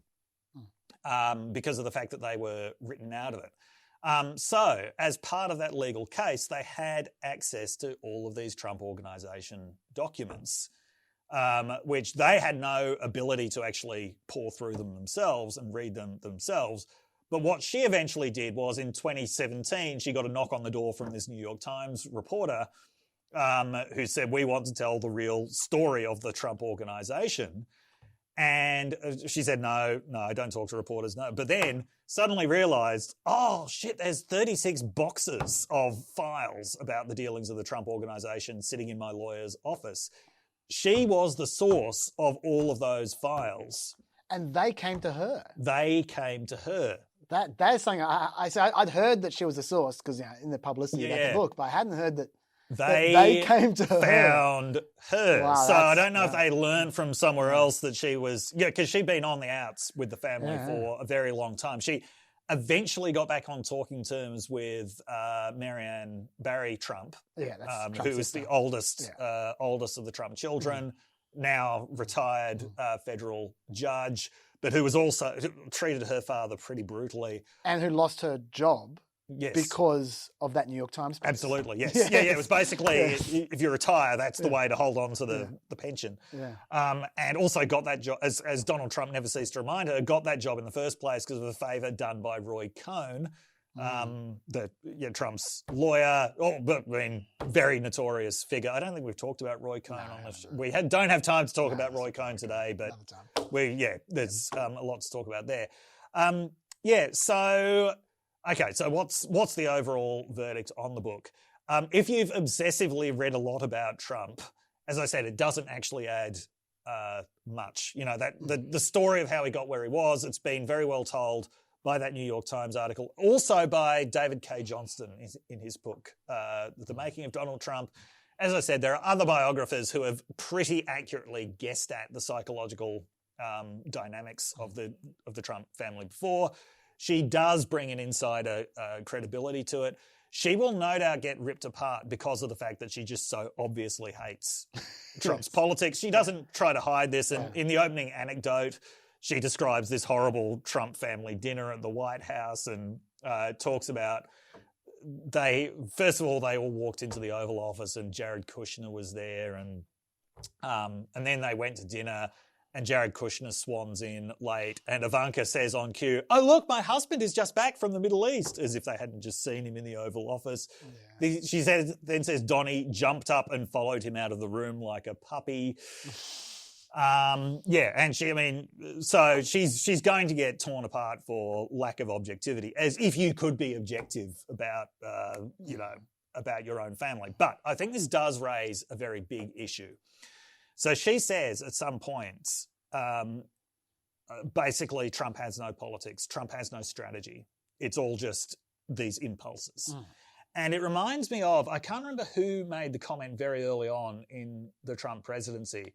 because of the fact that they were written out of it. So as part of that legal case, they had access to all of these Trump Organization documents, which they had no ability to actually pour through them themselves and read them themselves. But what she eventually did was in 2017, she got a knock on the door from this New York Times reporter who said, we want to tell the real story of the Trump Organization. And she said, no, don't talk to reporters, no. But then suddenly realized, oh, shit, there's 36 boxes of files about the dealings of the Trump Organization sitting in my lawyer's office. She was the source of all of those files. And they came to her. They came to her. That's something I'd heard that she was the source because in the publicity about the book, but I hadn't heard that they came to her. Found her. Wow, so I don't know if they learned from somewhere else that she was, because she'd been on the outs with the family for a very long time. She eventually got back on talking terms with Marianne Barry Trump, who was the oldest of the Trump children, now retired federal judge, but who was also treated her father pretty brutally. And who lost her job. Yes. Because of that New York Times piece. Absolutely, yes. Yeah, it was basically, if you retire, that's the way to hold on to the pension. Yeah. And also got that job, as Donald Trump never ceased to remind her, got that job in the first place because of a favour done by Roy Cohn, Trump's lawyer, very notorious figure. I don't think we've talked about Roy Cohn on this. We don't have time to talk about Roy Cohn today, but there's a lot to talk about there. Okay, so what's the overall verdict on the book? If you've obsessively read a lot about Trump, as I said, it doesn't actually add much. The story of how he got where he was, it's been very well told by that New York Times article, also by David K. Johnston in his book, The Making of Donald Trump. As I said, there are other biographers who have pretty accurately guessed at the psychological dynamics of the Trump family before. She does bring an insider credibility to it. She will no doubt get ripped apart because of the fact that she just so obviously hates Trump's politics. She doesn't try to hide this. And in the opening anecdote, she describes this horrible Trump family dinner at the White House and talks about first of all, they all walked into the Oval Office and Jared Kushner was there. And then they went to dinner. And Jared Kushner swans in late, and Ivanka says on cue, "Oh, look, my husband is just back from the Middle East," as if they hadn't just seen him in the Oval Office. Yeah. She then says Donnie jumped up and followed him out of the room like a puppy. And so she's going to get torn apart for lack of objectivity, as if you could be objective about, about your own family. But I think this does raise a very big issue. So she says at some point, basically, Trump has no politics. Trump has no strategy. It's all just these impulses. And it reminds me of, I can't remember who made the comment very early on in the Trump presidency,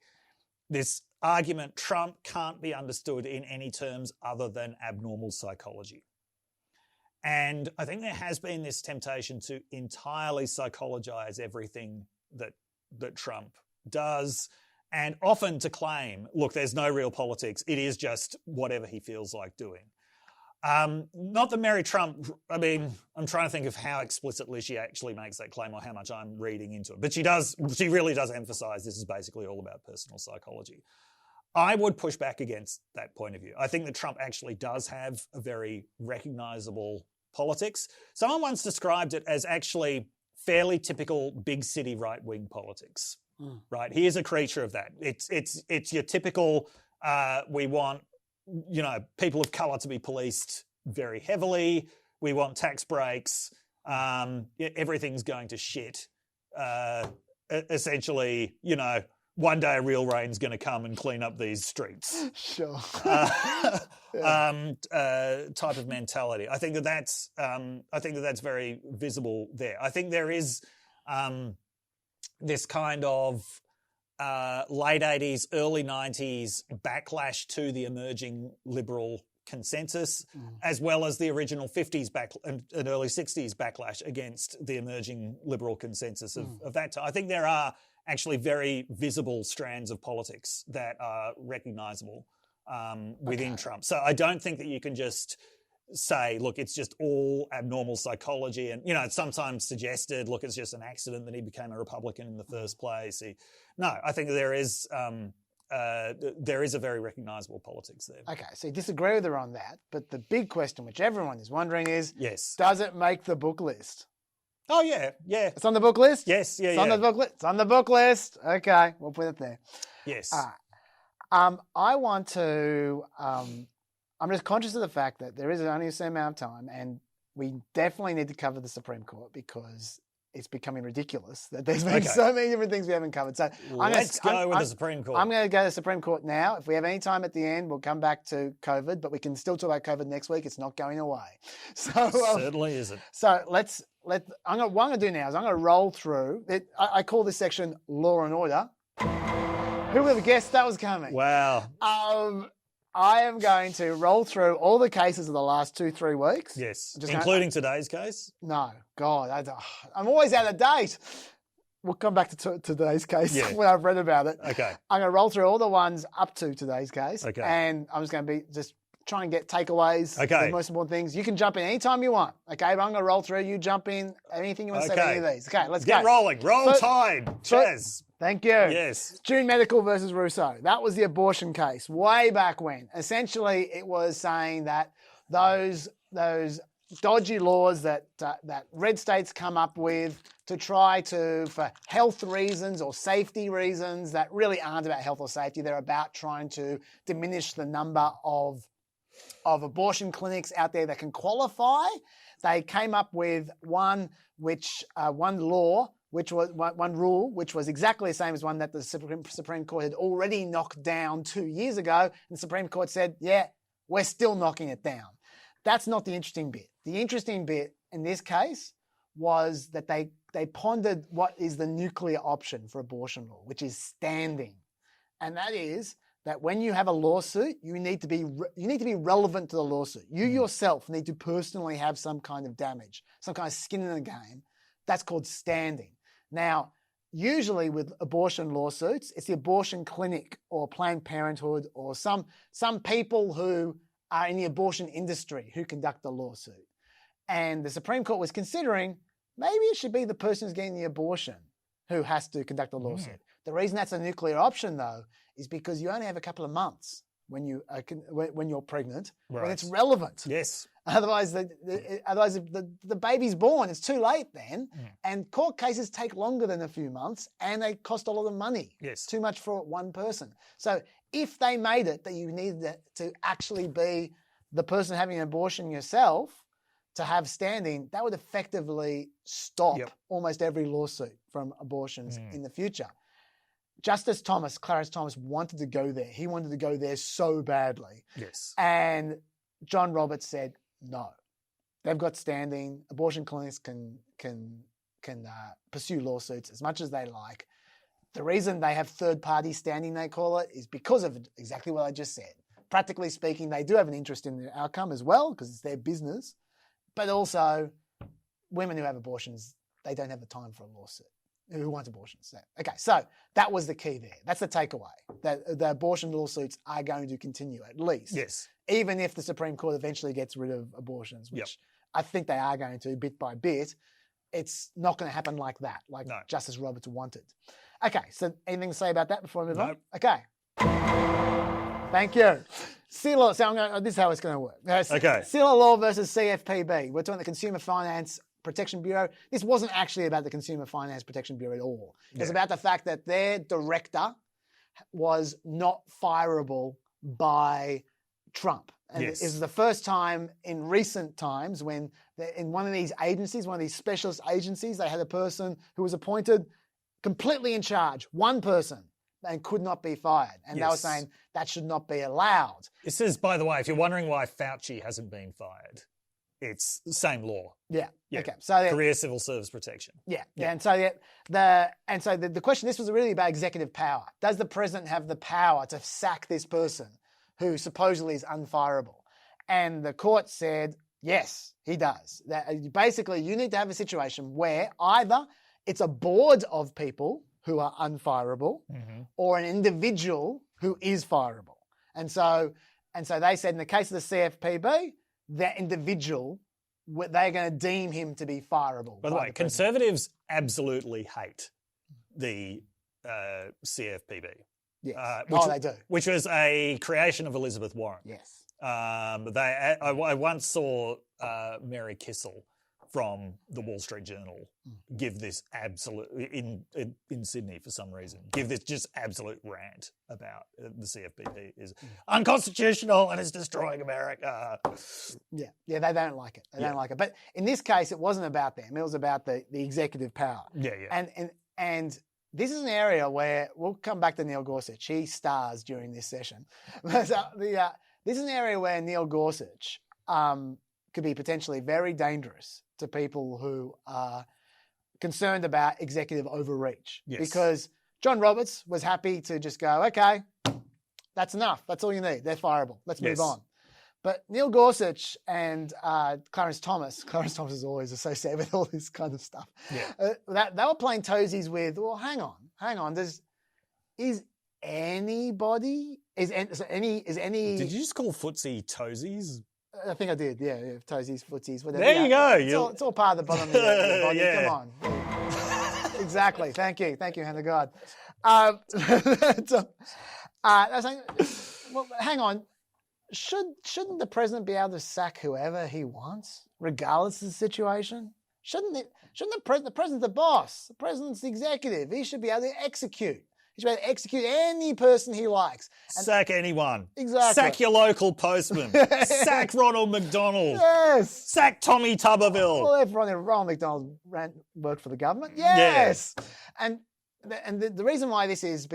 this argument, Trump can't be understood in any terms other than abnormal psychology. And I think there has been this temptation to entirely psychologize everything that Trump does, and often to claim, look, there's no real politics. It is just whatever he feels like doing. Not that Mary Trump, I'm trying to think of how explicitly she actually makes that claim or how much I'm reading into it. But she really does emphasize this is basically all about personal psychology. I would push back against that point of view. I think that Trump actually does have a very recognizable politics. Someone once described it as actually fairly typical big city right-wing politics, right? He is a creature of that. It's your typical, we want, people of colour to be policed very heavily. We want tax breaks. Everything's going to shit. Essentially, one day a real rain's going to come and clean up these streets. Sure. Type of mentality. I think that's very visible there. I think there is this kind of late 80s, early 90s backlash to the emerging liberal consensus, as well as the original 50s and early 60s backlash against the emerging liberal consensus of that time. I think there are actually very visible strands of politics that are recognisable within Trump. So I don't think that you can just say, look, it's just all abnormal psychology. And, it's sometimes suggested, look, it's just an accident that he became a Republican in the first place. No, I think there is a very recognisable politics there. Okay, so you disagree with her on that, but the big question, which everyone is wondering is, yes, does it make the book list? Oh, yeah. It's on the book list? Yes, It's on the book list. It's on the book list. Okay, we'll put it there. Yes. I want to, I'm just conscious of the fact that there is only a certain amount of time, and we definitely need to cover the Supreme Court because it's becoming ridiculous that there's been so many different things we haven't covered. So let's go with the Supreme Court. I'm going to go to the Supreme Court now. If we have any time at the end, we'll come back to COVID, but we can still talk about COVID next week. It's not going away. So certainly isn't. So what I'm going to do now is I'm going to roll through it. I call this section Law and Order. Who would have guessed that was coming? Wow. I am going to roll through all the cases of the last 2-3 weeks. Yes, including today's case? No, God, I'm always out of date. We'll come back to today's case when I've read about it. Okay. I'm going to roll through all the ones up to today's case. Okay. And I'm just going to just try and get takeaways. Okay. The most important things. You can jump in anytime you want. Okay, but I'm going to roll through. You jump in. Anything you want to say about any of these. Okay, let's get rolling. Roll Tide. Chaz. Thank you. Yes. June Medical versus Russo. That was the abortion case way back when. Essentially, it was saying that those dodgy laws that red states come up with to try to, for health reasons or safety reasons that really aren't about health or safety. They're about trying to diminish the number of abortion clinics out there that can qualify. They came up with one rule, which was exactly the same as one that the Supreme Court had already knocked down 2 years ago. And the Supreme Court said, yeah, we're still knocking it down. That's not the interesting bit. The interesting bit in this case was that they pondered what is the nuclear option for abortion law, which is standing. And that is that when you have a lawsuit, you need to be relevant to the lawsuit. You yourself need to personally have some kind of damage, some kind of skin in the game. That's called standing. Now, usually with abortion lawsuits, it's the abortion clinic or Planned Parenthood or some people who are in the abortion industry who conduct the lawsuit. And the Supreme Court was considering maybe it should be the person who's getting the abortion who has to conduct the lawsuit. The reason that's a nuclear option, though, is because you only have a couple of months when you're pregnant, when it's relevant. Yes. Otherwise, if the baby's born, it's too late then. And court cases take longer than a few months, and they cost a lot of money. Yes. Too much for one person. So if they made it that you needed to actually be the person having an abortion yourself to have standing, that would effectively stop almost every lawsuit from abortions in the future. Justice Clarence Thomas wanted to go there. He wanted to go there so badly. Yes. And John Roberts said, no, they've got standing. Abortion clinics can pursue lawsuits as much as they like. The reason they have third-party standing, they call it, is because of exactly what I just said. Practically speaking, they do have an interest in the outcome as well because it's their business. But also, women who have abortions, they don't have the time for a lawsuit. Who want abortions. Okay, so that was the key there. That's the takeaway, that the abortion lawsuits are going to continue at least. Yes. Even if the Supreme Court eventually gets rid of abortions, which I think they are going to bit by bit, it's not going to happen like that, Justice Roberts wanted. Okay, so anything to say about that before we move on? Okay, Thank you. Seal, so this is how it's going to work. Okay. Seal law versus CFPB. We're talking the Consumer Finance Protection Bureau. This wasn't actually about the Consumer Finance Protection Bureau at all. It's about the fact that their director was not fireable by Trump. And Yes. This is the first time in recent times when in one of these agencies, one of these specialist agencies, they had a person who was appointed completely in charge, one person, and could not be fired. And they were saying that should not be allowed. This is, by the way, if you're wondering why Fauci hasn't been fired, it's the same law. Yeah. Yeah. Okay. So Career Civil Service Protection. Yeah. And so the question, this was really about executive power. Does the president have the power to sack this person who supposedly is unfireable? And the court said, yes, he does. That basically, you need to have a situation where either it's a board of people who are unfireable or an individual who is fireable. And so they said in the case of the CFPB, that individual, they're going to deem him to be fireable. By the way, Conservatives absolutely hate the CFPB. Yes. Which, they do. Which was a creation of Elizabeth Warren. Yes. I once saw Mary Kissel from the Wall Street Journal give this absolute, in Sydney for some reason, give this just absolute rant about the CFPB is unconstitutional and is destroying America. Yeah, they don't like it. They don't like it. But in this case, it wasn't about them. It was about the executive power. Yeah. And this is an area where we'll come back to Neil Gorsuch. He stars during this session. But this is an area where Neil Gorsuch could be potentially very dangerous to people who are concerned about executive overreach. Yes. Because John Roberts was happy to just go, okay, that's enough. That's all you need. They're fireable. Let's move on. But Neil Gorsuch and Clarence Thomas is always associated with all this kind of stuff. Yeah. They were playing toesies with, well, hang on. Is anybody? Did you just call footsie toesies? I think I did, yeah. Toesies, footsies, whatever. There you go. It's all part of the bottom of the body. Yeah. Come on. Exactly. Thank you, hand of God. I was saying, well, hang on. Shouldn't the president be able to sack whoever he wants, regardless of the situation? Shouldn't the president's the boss? The president's the executive. He should be able to execute. He should be able to execute any person he likes. Sack anyone. Exactly. Sack your local postman. Sack Ronald McDonald. Yes. Sack Tommy Tuberville. Well, if Ronald McDonald worked for the government, yes. Yeah. And the reason why this is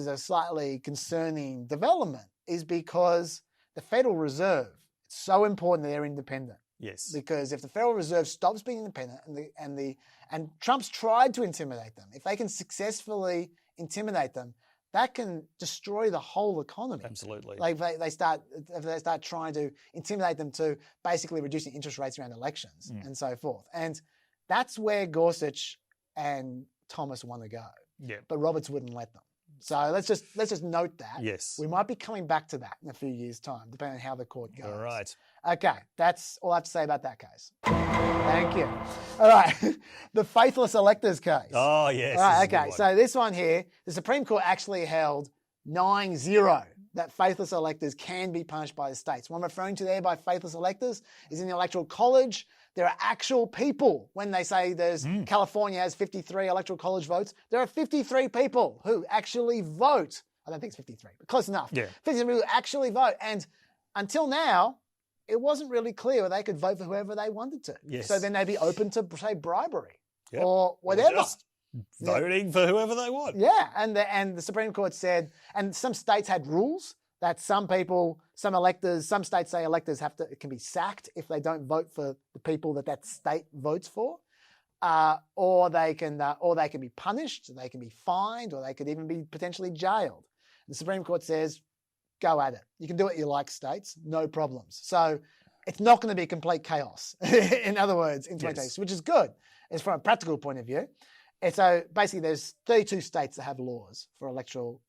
a slightly concerning development is because the Federal Reserve, it's so important that they're independent. Yes. Because if the Federal Reserve stops being independent and Trump's tried to intimidate them, if they can successfully intimidate them, that can destroy the whole economy. Absolutely. Like they start trying to intimidate them to basically reducing interest rates around elections and so forth. And that's where Gorsuch and Thomas want to go. Yeah. But Roberts wouldn't let them. So let's just note that. Yes. We might be coming back to that in a few years' time, depending on how the court goes. All right. Okay, that's all I have to say about that case. Thank you. All right, the faithless electors case. Oh, yes. All right, okay, so this one here, the Supreme Court actually held 9-0 that faithless electors can be punished by the states. What I'm referring to there by faithless electors is in the Electoral College, there are actual people. When they say California has 53 Electoral College votes, there are 53 people who actually vote. I don't think it's 53, but close enough. Yeah. 53 people who actually vote. And until now, it wasn't really clear whether they could vote for whoever they wanted to. Yes. So then they'd be open to, say, bribery or whatever. Or just voting for whoever they want. Yeah, and the Supreme Court said, and some states had rules that some states say electors can be sacked if they don't vote for the people that state votes for, or they can be punished, they can be fined, or they could even be potentially jailed. The Supreme Court says, go at it. You can do what you like, states, no problems. So it's not going to be complete chaos, in other words, in 2020, which is good. It's from a practical point of view. And so basically there's 32 states that have laws for electoral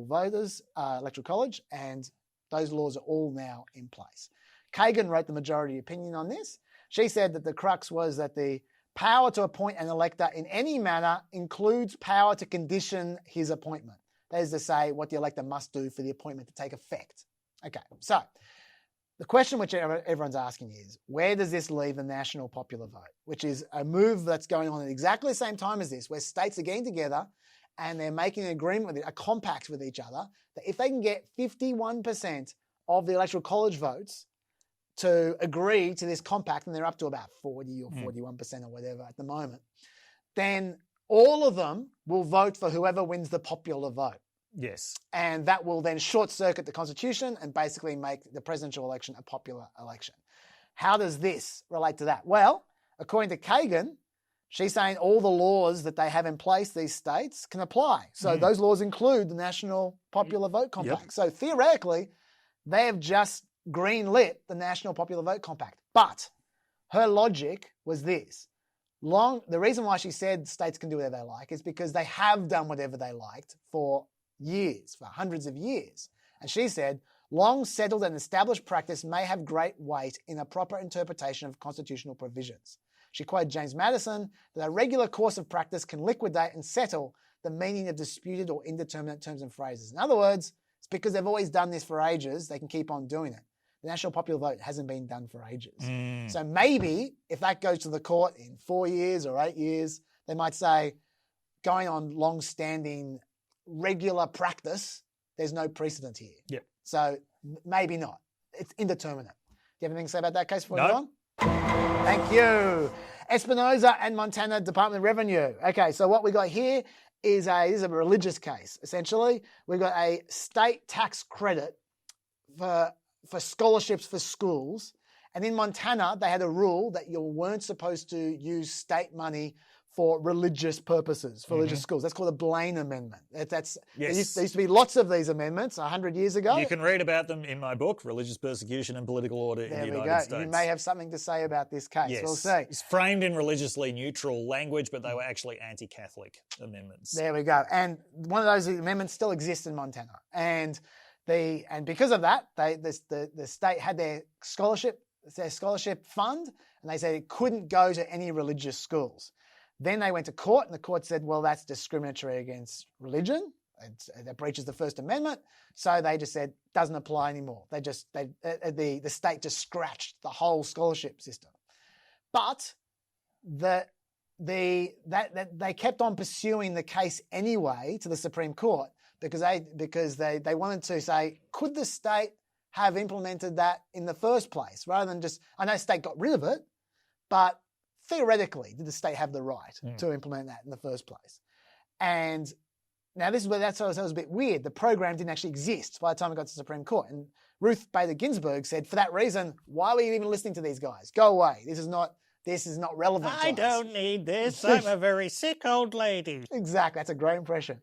voters, electoral college, and those laws are all now in place. Kagan wrote the majority opinion on this. She said that the crux was that the power to appoint an elector in any manner includes power to condition his appointment. That is to say, what the elector must do for the appointment to take effect. Okay, so the question which everyone's asking is, where does this leave the national popular vote? Which is a move that's going on at exactly the same time as this, where states are getting together and they're making an agreement with a compact with each other that if they can get 51% of the electoral college votes to agree to this compact, and they're up to about 40 or 41% or whatever at the moment, then all of them will vote for whoever wins the popular vote. Yes. And that will then short-circuit the Constitution and basically make the presidential election a popular election. How does this relate to that? Well, according to Kagan, she's saying all the laws that they have in place, these states, can apply. So those laws include the National Popular Vote Compact. Yep. So theoretically, they have just green-lit the National Popular Vote Compact. But her logic was this. The reason why she said states can do whatever they like is because they have done whatever they liked for years, for hundreds of years. And she said, long settled and established practice may have great weight in a proper interpretation of constitutional provisions. She quoted James Madison that a regular course of practice can liquidate and settle the meaning of disputed or indeterminate terms and phrases. In other words, it's because they've always done this for ages, they can keep on doing it. The national popular vote hasn't been done for ages. So maybe if that goes to the court in 4 years or 8 years, they might say, going on long-standing regular practice, there's no precedent here. Yep. So maybe not. It's indeterminate. Do you have anything to say about that case before we No. go on? Thank you. Espinosa and Montana Department of Revenue. Okay, so what we got here is a religious case, essentially. We've got a state tax credit for scholarships for schools. And in Montana, they had a rule that you weren't supposed to use state money for religious purposes, for religious schools. That's called a Blaine Amendment. There used to be lots of these amendments 100 years ago. You can read about them in my book, Religious Persecution and Political Order in the United States. You may have something to say about this case. Yes. We'll see. It's framed in religiously neutral language, but they were actually anti-Catholic amendments. There we go. And one of those amendments still exists in Montana. And because of that, the state had their scholarship fund, and they said it couldn't go to any religious schools. Then they went to court, and the court said, well, that's discriminatory against religion. That breaches the First Amendment. So they just said, doesn't apply anymore. The state just scratched the whole scholarship system. But they kept on pursuing the case anyway to the Supreme Court because they wanted to say, could the state have implemented that in the first place rather than just, I know the state got rid of it, but theoretically, did the state have the right to implement that in the first place? And now this is where that was a bit weird. The program didn't actually exist by the time it got to the Supreme Court. And Ruth Bader Ginsburg said, for that reason, why were you even listening to these guys? Go away. This is not relevant to us. I don't need this. I'm a very sick old lady. Exactly. That's a great impression.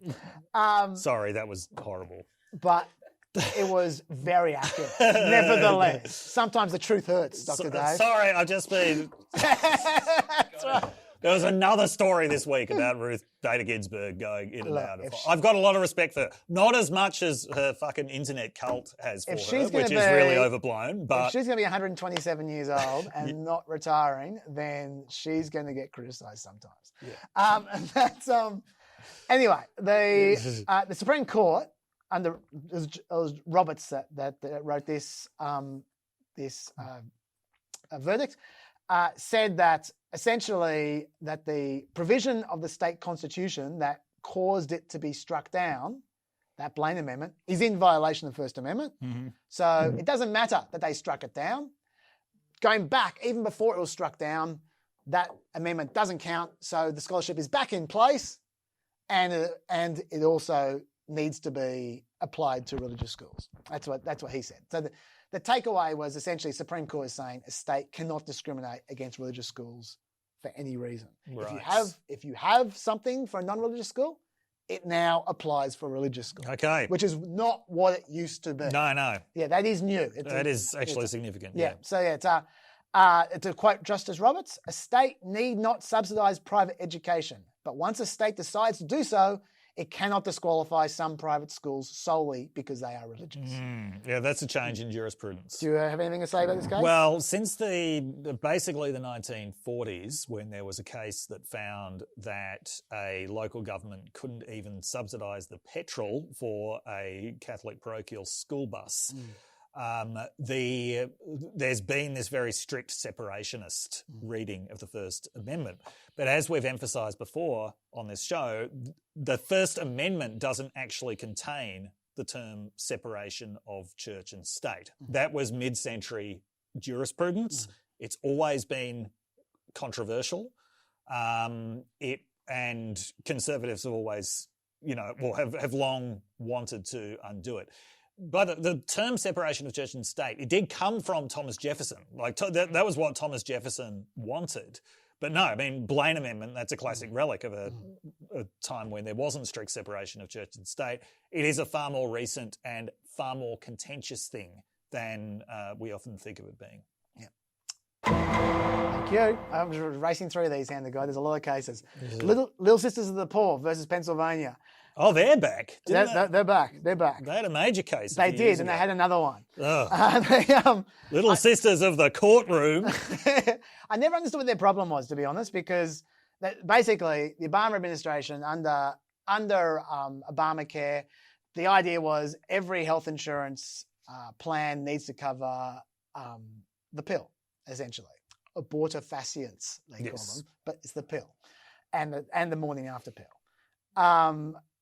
Sorry, that was horrible. But it was very accurate. Nevertheless, sometimes the truth hurts, Dr. Dave. Sorry, I've just been... That's right. There was another story this week about Ruth Bader Ginsburg going in and out. I've got a lot of respect for her. Not as much as her fucking internet cult has for her, which is really overblown. But if she's going to be 127 years old and not retiring, then she's going to get criticised sometimes. Yeah. Anyway, the Supreme Court, it was Roberts that wrote this verdict, said that essentially that the provision of the state constitution that caused it to be struck down, that Blaine Amendment, is in violation of the First Amendment. So it doesn't matter that they struck it down. Going back, even before it was struck down, that amendment doesn't count. So the scholarship is back in place, and it also needs to be applied to religious schools. That's what he said. So the takeaway was essentially Supreme Court is saying a state cannot discriminate against religious schools for any reason. Right. If you have something for a non-religious school, it now applies for religious school. Okay. Which is not what it used to be. No. Yeah, that is new. That is actually significant. Yeah. So it's to quote Justice Roberts, a state need not subsidise private education, but once a state decides to do so, it cannot disqualify some private schools solely because they are religious. Yeah, that's a change in jurisprudence. Do you have anything to say about this case? Well, since basically the 1940s, when there was a case that found that a local government couldn't even subsidise the petrol for a Catholic parochial school bus, there's been this very strict separationist reading of the First Amendment. But as we've emphasised before on this show, the First Amendment doesn't actually contain the term separation of church and state. That was mid-century jurisprudence. It's always been controversial. And conservatives have always, have long wanted to undo it. But the term separation of church and state, it did come from Thomas Jefferson. That was what Thomas Jefferson wanted. But no, I mean, Blaine Amendment, that's a classic relic of a time when there wasn't strict separation of church and state. It is a far more recent and far more contentious thing than we often think of it being. Thank you. I was racing through these, hand to God. There's a lot of cases. Little Sisters of the Poor versus Pennsylvania. Oh, they're back. They're back. They're back. They had a major case. They did, and they had another one. Little Sisters of the Courtroom. I never understood what their problem was, to be honest, because basically the Obama administration under Obamacare, the idea was every health insurance plan needs to cover the pill, essentially. Abortifacients, they call them, but it's the pill, and the morning after pill.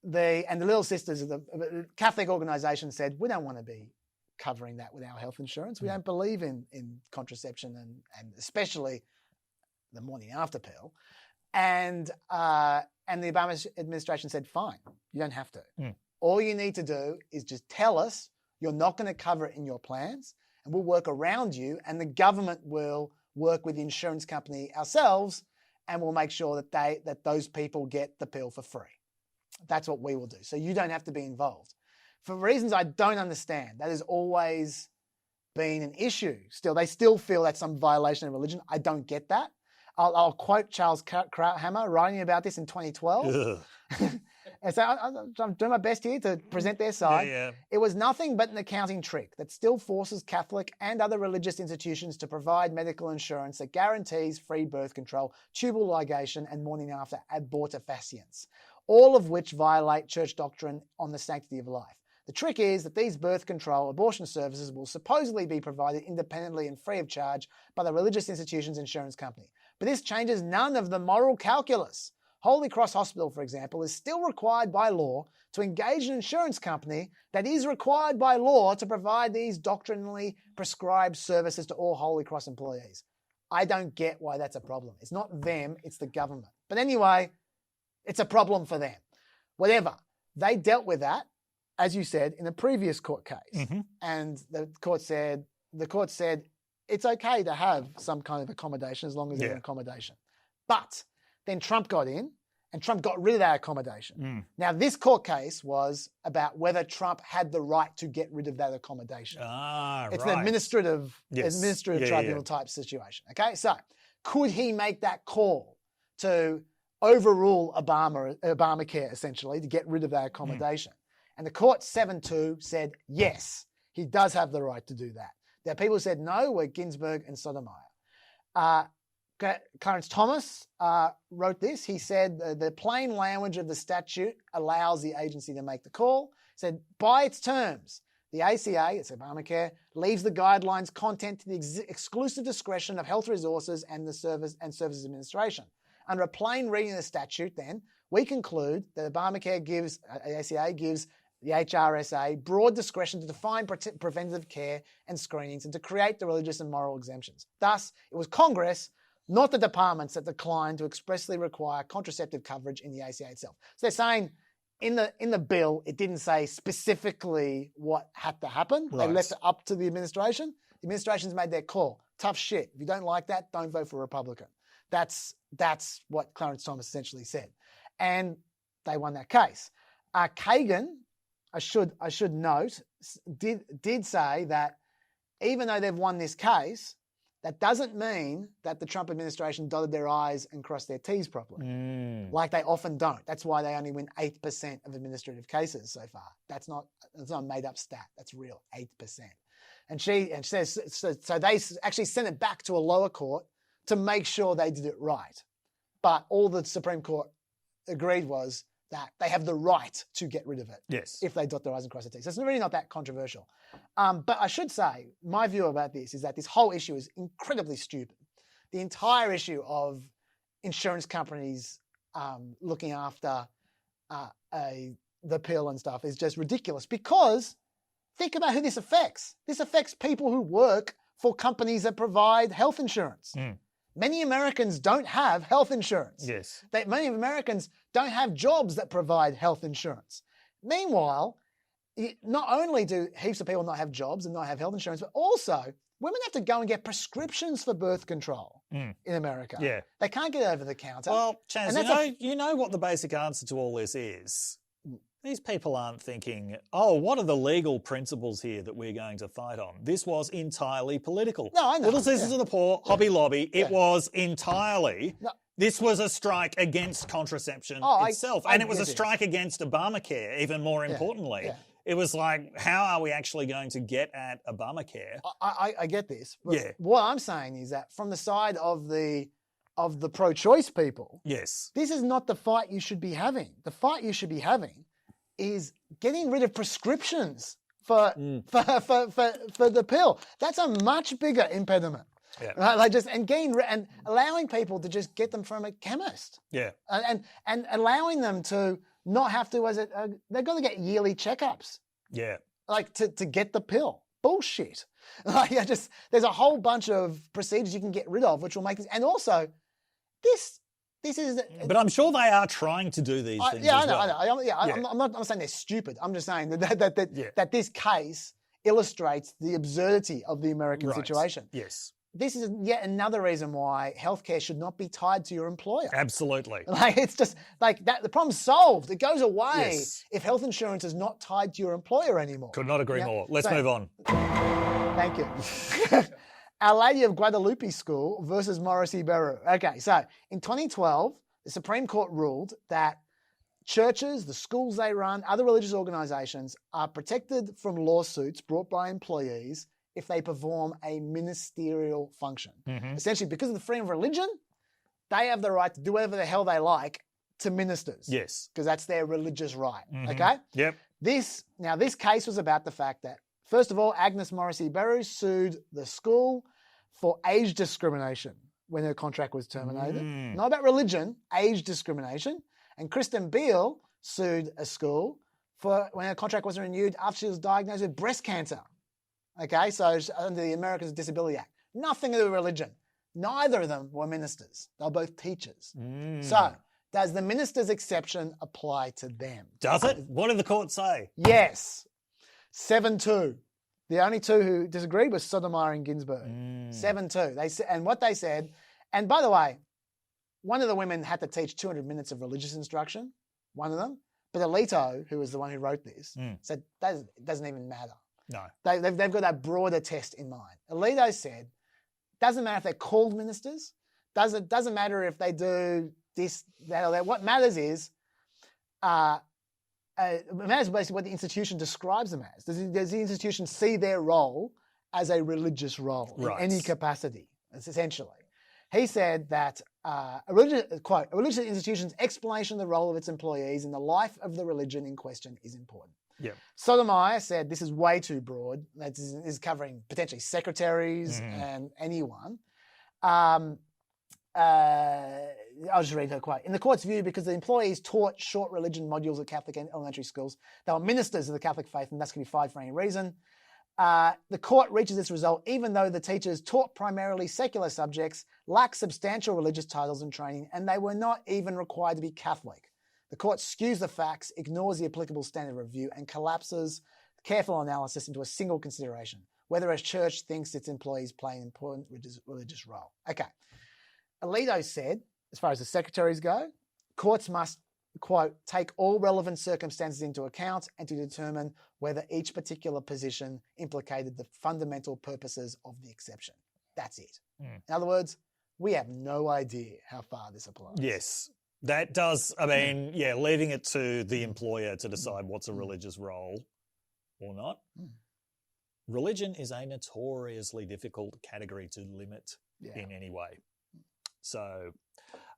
The Little Sisters of the Catholic organisation said, we don't want to be covering that with our health insurance. We don't believe in contraception and especially the morning after pill. And the Obama administration said, fine, you don't have to. All you need to do is just tell us you're not going to cover it in your plans, and we'll work around you, and the government will work with the insurance company ourselves, and we'll make sure that those people get the pill for free. That's what we will do. So you don't have to be involved. For reasons I don't understand, that has always been an issue. They still feel that's some violation of religion. I don't get that. I'll quote Charles Krauthammer writing about this in 2012. And so I'm doing my best here to present their side. It was nothing but an accounting trick that still forces Catholic and other religious institutions to provide medical insurance that guarantees free birth control, tubal ligation, and morning after abortifacients, all of which violate church doctrine on the sanctity of life. The trick is that these birth control abortion services will supposedly be provided independently and free of charge by the religious institution's insurance company. But this changes none of the moral calculus. Holy Cross Hospital, for example, is still required by law to engage an insurance company that is required by law to provide these doctrinally prescribed services to all Holy Cross employees. I don't get why that's a problem. It's not them, it's the government. But anyway, it's a problem for them. Whatever. They dealt with that, as you said, in a previous court case. And the court said it's okay to have some kind of accommodation as long as there's an accommodation. But then Trump got in and Trump got rid of that accommodation. Now, this court case was about whether Trump had the right to get rid of that accommodation. It's an administrative tribunal type situation. Okay, so could he make that call to overrule Obamacare, essentially, to get rid of that accommodation? And the court 7-2 said, yes, he does have the right to do that. There are people who said no, were Ginsburg and Sotomayor. Clarence Thomas wrote this. He said the plain language of the statute allows the agency to make the call. He said, by its terms, the ACA, it's Obamacare, leaves the guidelines content to the exclusive discretion of Health Resources and the Services Administration. Under a plain reading of the statute, then, we conclude that Obamacare gives, ACA gives the HRSA broad discretion to define preventative care and screenings and to create the religious and moral exemptions. Thus, it was Congress, not the departments, that declined to expressly require contraceptive coverage in the ACA itself. So they're saying in the bill, it didn't say specifically what had to happen. Right. They left it up to the administration. The administration's made their call. Tough shit. If you don't like that, don't vote for a Republican. That's what Clarence Thomas essentially said. And they won that case. Kagan, I should note, did say that even though they've won this case, that doesn't mean that the Trump administration dotted their I's and crossed their T's properly. Like they often don't. That's why they only win 8% of administrative cases so far. That's not a made up stat. That's real, 8%. And she says, so they actually sent it back to a lower court to make sure they did it right. But all the Supreme Court agreed was that they have the right to get rid of it. Yes. If they dot their I's and cross their T's. So it's really not that controversial. But I should say, my view about this is that this whole issue is incredibly stupid. The entire issue of insurance companies looking after the pill and stuff is just ridiculous, because think about who this affects. This affects people who work for companies that provide health insurance. Many Americans don't have health insurance. Yes. Many Americans don't have jobs that provide health insurance. Meanwhile, not only do heaps of people not have jobs and not have health insurance, but also women have to go and get prescriptions for birth control in America. Yeah. They can't get over the counter. Well, Chaz, you know what the basic answer to all this is? These people aren't thinking, oh, what are the legal principles here that we're going to fight on? This was entirely political. No, I know. Little Sisters of the Poor, Hobby Lobby, it was entirely... No. This was a strike against contraception itself. And it was a strike against Obamacare, even more importantly. Yeah. It was like, how are we actually going to get at Obamacare? I get this. But what I'm saying is that from the side of the pro-choice people, yes, this is not the fight you should be having. The fight you should be having is getting rid of prescriptions for the pill. That's a much bigger impediment. Yeah. Right? Like and allowing people to just get them from a chemist. Yeah. And allowing them to not have to, they've got to get yearly checkups. Yeah. Like to get the pill. Bullshit. Like there's a whole bunch of procedures you can get rid of, which will make this, and also this is. But I'm sure they are trying to do these things. Yeah, as well. I know. I'm not saying they're stupid. I'm just saying that this case illustrates the absurdity of the American situation. Yes. This is yet another reason why healthcare should not be tied to your employer. Absolutely. Like it's just like that. The problem's solved. It goes away if health insurance is not tied to your employer anymore. Could not agree more. Let's move on. Thank you. Our Lady of Guadalupe School versus Morrissey Beru. Okay, so in 2012, the Supreme Court ruled that churches, the schools they run, other religious organisations are protected from lawsuits brought by employees if they perform a ministerial function. Essentially, because of the freedom of religion, they have the right to do whatever the hell they like to ministers. Yes. Because that's their religious right. Okay? Yep. This case was about the fact that, first of all, Agnes Morrissey Beru sued the school for age discrimination when her contract was terminated. Not about religion, age discrimination. And Kristen Beale sued a school for when her contract wasn't renewed after she was diagnosed with breast cancer. Okay, so under the Americans with Disability Act. Nothing to do with religion. Neither of them were ministers. They were both teachers. So, does the minister's exception apply to them? Does it? What did the court say? Yes. 7-2. The only two who disagreed was Sotomayor and Ginsburg. 7-2. And what they said, and by the way, one of the women had to teach 200 minutes of religious instruction, one of them. But Alito, who was the one who wrote this, said it doesn't even matter. No. They've got that broader test in mind. Alito said, doesn't matter if they're called ministers, doesn't matter if they do this, that, or that. What matters is, it matters basically what the institution describes them as. Does the institution see their role as a religious role in any capacity, essentially? He said that a religious institution's explanation of the role of its employees in the life of the religion in question is important. Yep. Sotomayor said this is way too broad. That is covering potentially secretaries and anyone. I'll just read her quote. In the court's view, because the employees taught short religion modules at Catholic and elementary schools, they were ministers of the Catholic faith and thus can be fired for any reason. The court reaches this result even though the teachers taught primarily secular subjects, lacked substantial religious titles and training, and they were not even required to be Catholic. The court skews the facts, ignores the applicable standard of review, and collapses careful analysis into a single consideration, whether a church thinks its employees play an important religious role. Okay. Alito said, as far as the secretaries go, courts must, quote, take all relevant circumstances into account and to determine whether each particular position implicated the fundamental purposes of the exception. That's it. In other words, we have no idea how far this applies. Yes. That does, I mean, leaving it to the employer to decide what's a religious role or not. Religion is a notoriously difficult category to limit in any way. So,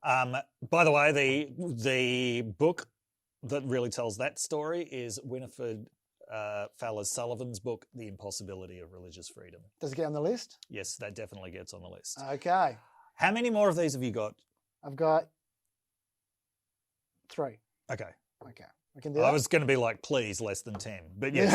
by the way, the book that really tells that story is Winnifred Sullivan's book, The Impossibility of Religious Freedom. Does it get on the list? Yes, that definitely gets on the list. Okay. How many more of these have you got? I've got 3. Okay. We can do that. I was going to be like, please, less than 10. But yes,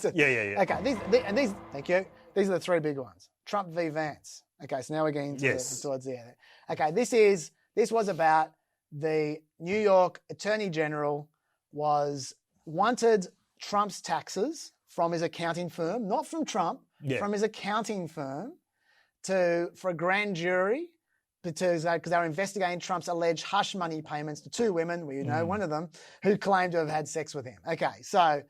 okay. Yeah. Okay, these, thank you. These are the 3 big ones. Trump v. Vance. Okay, so now we're getting towards the end. Okay, this was about the New York Attorney General wanted Trump's taxes from his accounting firm, not from Trump, from his accounting firm for a grand jury because they were investigating Trump's alleged hush money payments to 2 women, we know one of them, who claimed to have had sex with him. Okay, so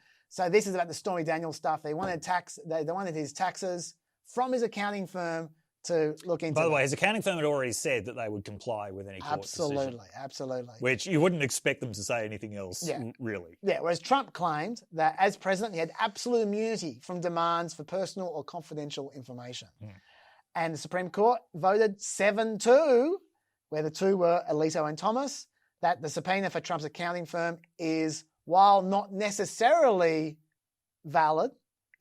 this is about the Stormy Daniels stuff. They wanted his taxes from his accounting firm to look into. By the way, his accounting firm had already said that they would comply with any court decision. Absolutely. Which you wouldn't expect them to say anything else, really. Yeah, whereas Trump claimed that as president, he had absolute immunity from demands for personal or confidential information. And the Supreme Court voted 7-2, where the 2 were Alito and Thomas, that the subpoena for Trump's accounting firm is, while not necessarily valid,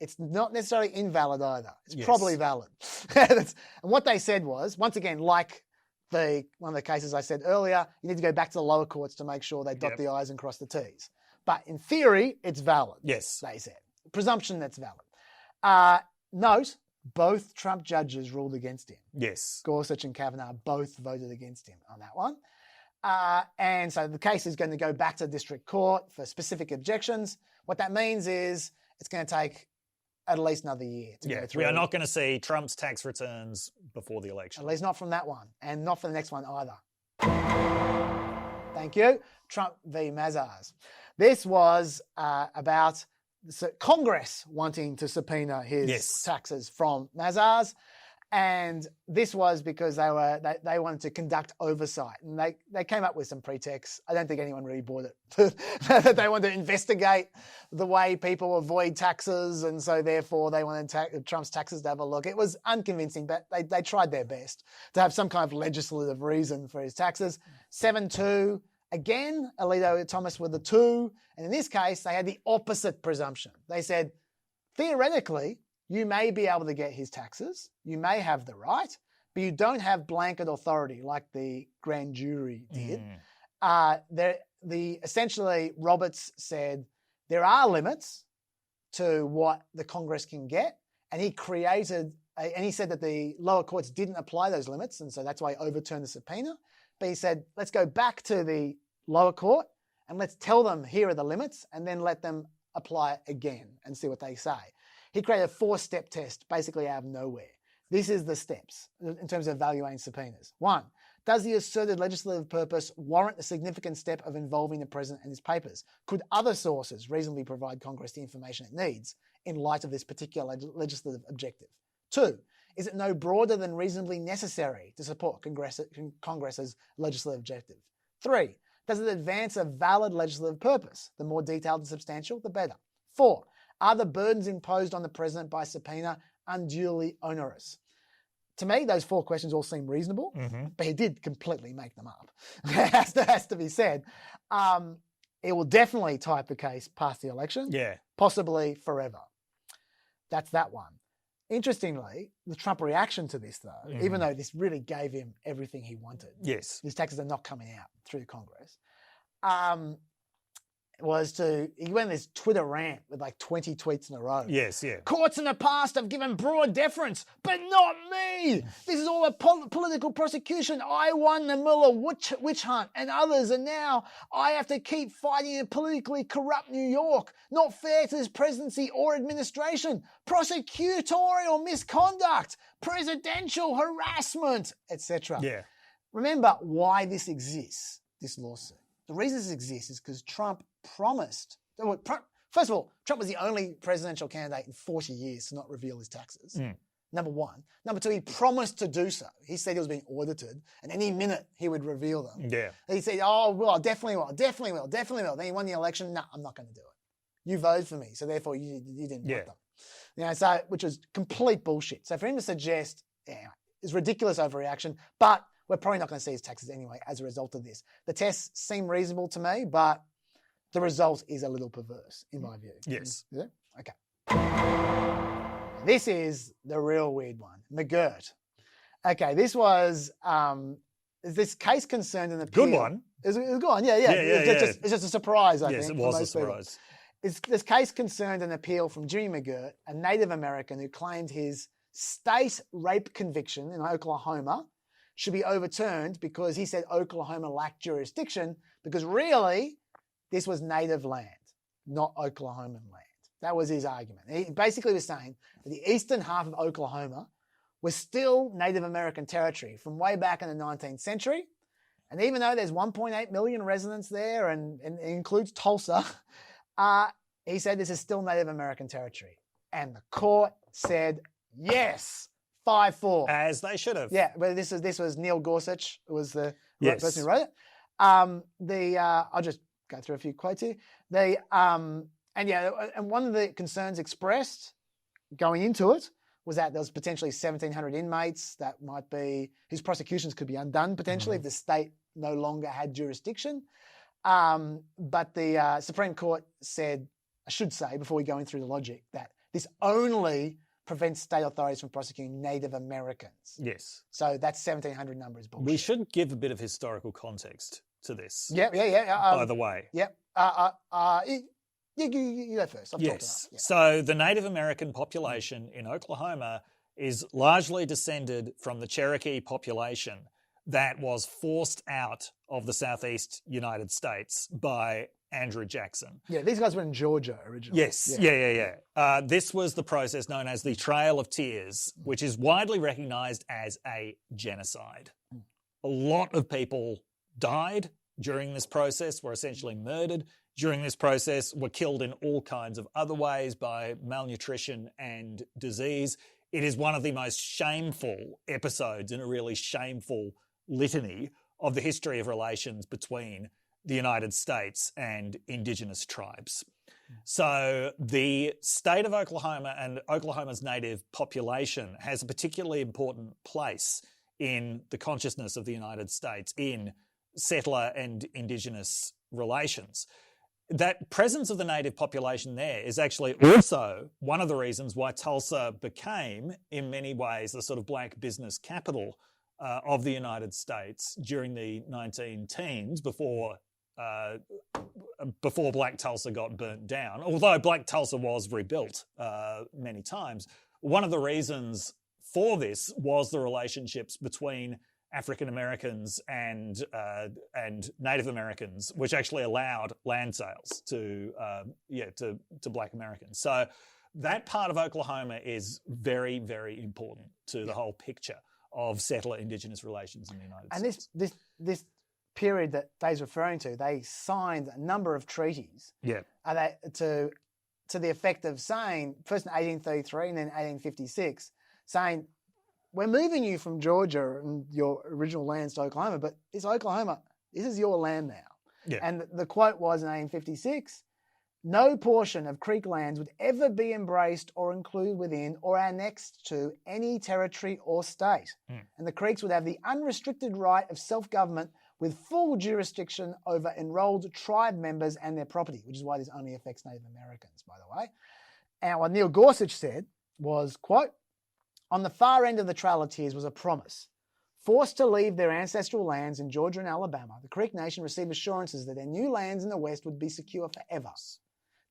it's not necessarily invalid either. It's probably valid. And what they said was, once again, like one of the cases I said earlier, you need to go back to the lower courts to make sure they dot the I's and cross the T's. But in theory, it's valid. Yes. They said. Presumption that's valid. Note, both Trump judges ruled against him. Yes. Gorsuch and Kavanaugh both voted against him on that one. And so the case is going to go back to the district court for specific objections. What that means is it's going to take at least another year to go through. We are not going to see Trump's tax returns before the election. At least not from that one, and not for the next one either. Thank you. Trump v. Mazars. This was about Congress wanting to subpoena his taxes from Mazars. And this was because they wanted to conduct oversight, and they came up with some pretexts. I don't think anyone really bought it. They wanted to investigate the way people avoid taxes, and so therefore they wanted Trump's taxes to have a look. It was unconvincing, but they tried their best to have some kind of legislative reason for his taxes. 7-2. Again, Alito and Thomas were the 2, and in this case, they had the opposite presumption. They said, theoretically, you may be able to get his taxes, you may have the right, but you don't have blanket authority like the grand jury did. Essentially, Roberts said there are limits to what the Congress can get, and he said that the lower courts didn't apply those limits, and so that's why he overturned the subpoena. But he said, let's go back to the lower court and let's tell them here are the limits, and then let them apply it again and see what they say. He created a 4-step test, basically out of nowhere. This is the steps in terms of evaluating subpoenas. 1, does the asserted legislative purpose warrant a significant step of involving the president and his papers? Could other sources reasonably provide Congress the information it needs in light of this particular legislative objective? 2, is it no broader than reasonably necessary to support Congress's legislative objective? 3, does it advance a valid legislative purpose? The more detailed and substantial, the better. 4, are the burdens imposed on the president by subpoena unduly onerous? To me, those 4 questions all seem reasonable, but he did completely make them up. It has to be said. It will definitely type the case past the election, possibly forever. That's that one. Interestingly, the Trump reaction to this, though, even though this really gave him everything he wanted, his taxes are not coming out through Congress, he went on this Twitter rant with like 20 tweets in a row. Courts in the past have given broad deference, but not me. This is all a political prosecution. I won the Mueller witch hunt and others, and now I have to keep fighting in politically corrupt New York. Not fair to this presidency or administration. Prosecutorial misconduct, presidential harassment, etc. Remember why this exists, this lawsuit. The reason this exists is because Trump promised. First of all, Trump was the only presidential candidate in 40 years to not reveal his taxes. number one. Number two, he promised to do so. He said he was being audited, and any minute he would reveal them. Yeah. He said, oh, well, I definitely will. Then he won the election. No, I'm not going to do it. You voted for me, so therefore you didn't want them. You know, so, which was complete bullshit. So for him to suggest, is ridiculous overreaction, but we're probably not going to see his taxes anyway as a result of this. The tests seem reasonable to me, but the result is a little perverse in my view. Yes. Is it? Okay. This is the real weird one. McGirt. Okay, this was, is this case concerned an appeal? Good one. It was a good one, yeah. It's just a surprise, I think. Yes, it was a surprise. This case concerned an appeal from Jimmy McGirt, a Native American who claimed his state rape conviction in Oklahoma should be overturned because he said Oklahoma lacked jurisdiction because really this was Native land, not Oklahoman land. That was his argument. He basically was saying that the eastern half of Oklahoma was still Native American territory from way back in the 19th century. And even though there's 1.8 million residents there and it includes Tulsa, he said this is still Native American territory. And the court said yes, 5-4. As they should have. Yeah, but this was Neil Gorsuch, who was the Yes. person who wrote it. I'll just go through a few quotes here. And one of the concerns expressed going into it was that there was potentially 1,700 inmates that might be, whose prosecutions could be undone potentially if the state no longer had jurisdiction. But the Supreme Court said, I should say, before we go in through the logic, that this only prevents state authorities from prosecuting Native Americans. Yes. So that 1,700 number is bullshit. We should give a bit of historical context to this. Yeah. By the way. Yep. You go first. I've talked Yes. enough. Yeah. So the Native American population in Oklahoma is largely descended from the Cherokee population that was forced out of the Southeast United States by Andrew Jackson. Yeah, these guys were in Georgia originally. Yes, yeah. This was the process known as the Trail of Tears, which is widely recognised as a genocide. A lot of people died during this process, were essentially murdered during this process, were killed in all kinds of other ways by malnutrition and disease. It is one of the most shameful episodes in a really shameful litany of the history of relations between the United States and Indigenous tribes. So the state of Oklahoma and Oklahoma's native population has a particularly important place in the consciousness of the United States in settler and Indigenous relations. That presence of the native population there is actually also one of the reasons why Tulsa became, in many ways, the sort of black business capital of the United States during the 19-teens before Black Tulsa got burnt down. Although Black Tulsa was rebuilt many times, one of the reasons for this was the relationships between African Americans and Native Americans, which actually allowed land sales to Black Americans. So that part of Oklahoma is very, very important to the whole picture of settler Indigenous relations in the United States. And this period that Dave's referring to, they signed a number of treaties. Yeah. To the effect of saying, first in 1833 and then 1856, saying, we're moving you from Georgia and your original lands to Oklahoma, but it's Oklahoma. This is your land now. Yeah. And the quote was in 1856, no portion of Creek lands would ever be embraced or included within or annexed to any territory or state. And the Creeks would have the unrestricted right of self-government with full jurisdiction over enrolled tribe members and their property, which is why this only affects Native Americans, by the way. And what Neil Gorsuch said was, quote, on the far end of the Trail of Tears was a promise. Forced to leave their ancestral lands in Georgia and Alabama, the Creek Nation received assurances that their new lands in the West would be secure forever.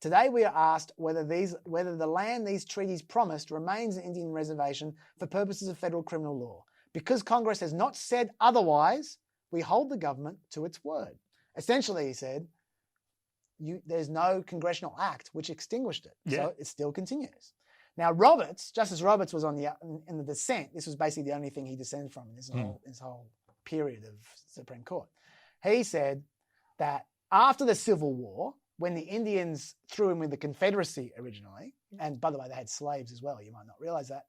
Today we are asked whether the land these treaties promised remains an Indian reservation for purposes of federal criminal law. Because Congress has not said otherwise, we hold the government to its word. Essentially, he said, there's no congressional act which extinguished it, so it still continues. Now, Justice Roberts was in the dissent. This was basically the only thing he dissented from in this whole period of Supreme Court. He said that after the Civil War, when the Indians threw in with the Confederacy originally, and by the way, they had slaves as well, you might not realize that,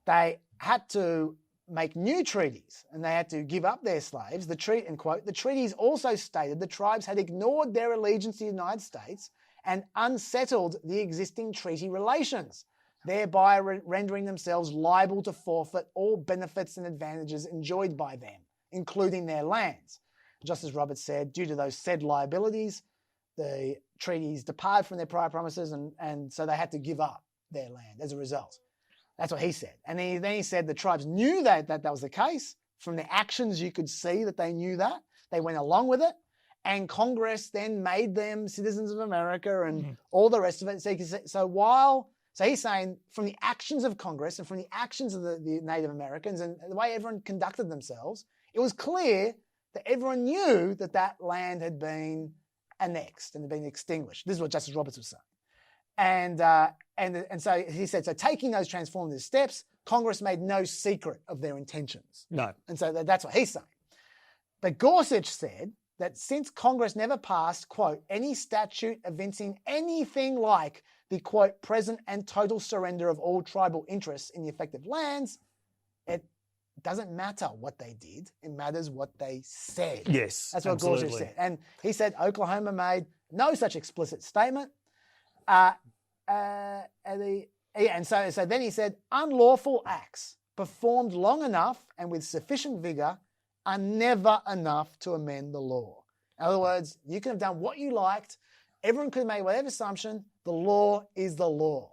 they had to make new treaties and they had to give up their slaves. The treaties also stated the tribes had ignored their allegiance to the United States and unsettled the existing treaty relations, thereby rendering themselves liable to forfeit all benefits and advantages enjoyed by them, including their lands. Just as Roberts said, due to those said liabilities, the treaties departed from their prior promises and so they had to give up their land as a result. That's what he said. And then he said the tribes knew that was the case. From the actions, you could see that they knew that. They went along with it. And Congress then made them citizens of America and all the rest of it. So he's saying from the actions of Congress and from the actions of the Native Americans and the way everyone conducted themselves, it was clear that everyone knew that land had been annexed and had been extinguished. This is what Justice Roberts was saying. And so he said, so taking those transformative steps, Congress made no secret of their intentions. No. And so that's what he's saying. But Gorsuch said that since Congress never passed, quote, any statute evincing anything like the, quote, present and total surrender of all tribal interests in the affected lands, it doesn't matter what they did. It matters what they said. Yes, that's what absolutely. Gorsuch said. And he said Oklahoma made no such explicit statement. And so then he said, unlawful acts performed long enough and with sufficient vigour are never enough to amend the law. In other words, you can have done what you liked. Everyone could have made whatever assumption. The law is the law.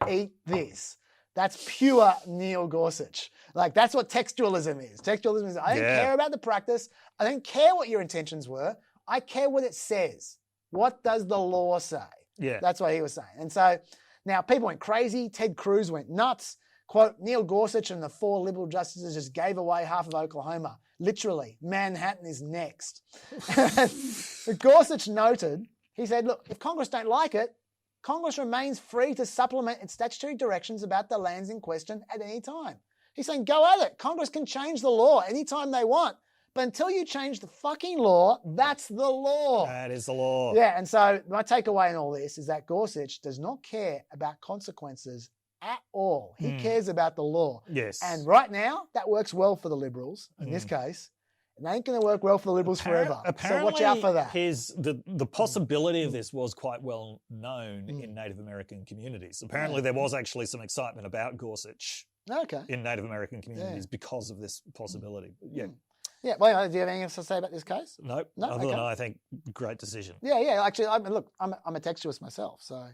Eat this. That's pure Neil Gorsuch. Like, that's what textualism is. Textualism is, I don't care about the practice. I don't care what your intentions were. I care what it says. What does the law say? Yeah. That's what he was saying. And so now people went crazy. Ted Cruz went nuts. Quote, Neil Gorsuch and the 4 liberal justices just gave away half of Oklahoma. Literally, Manhattan is next. But Gorsuch noted, he said, look, if Congress don't like it, Congress remains free to supplement its statutory directions about the lands in question at any time. He's saying, go at it. Congress can change the law anytime they want. But until you change the fucking law, that's the law. That is the law. Yeah, and so my takeaway in all this is that Gorsuch does not care about consequences at all. He cares about the law. Yes. And right now, that works well for the Liberals in this case. It ain't going to work well for the Liberals forever. So watch out for that. The possibility of this was quite well known in Native American communities. Apparently there was actually some excitement about Gorsuch in Native American communities because of this possibility. Yeah. Yeah, well, do you have anything else to say about this case? Nope. Other than I think great decision. Yeah. Actually, I'm a textualist myself, so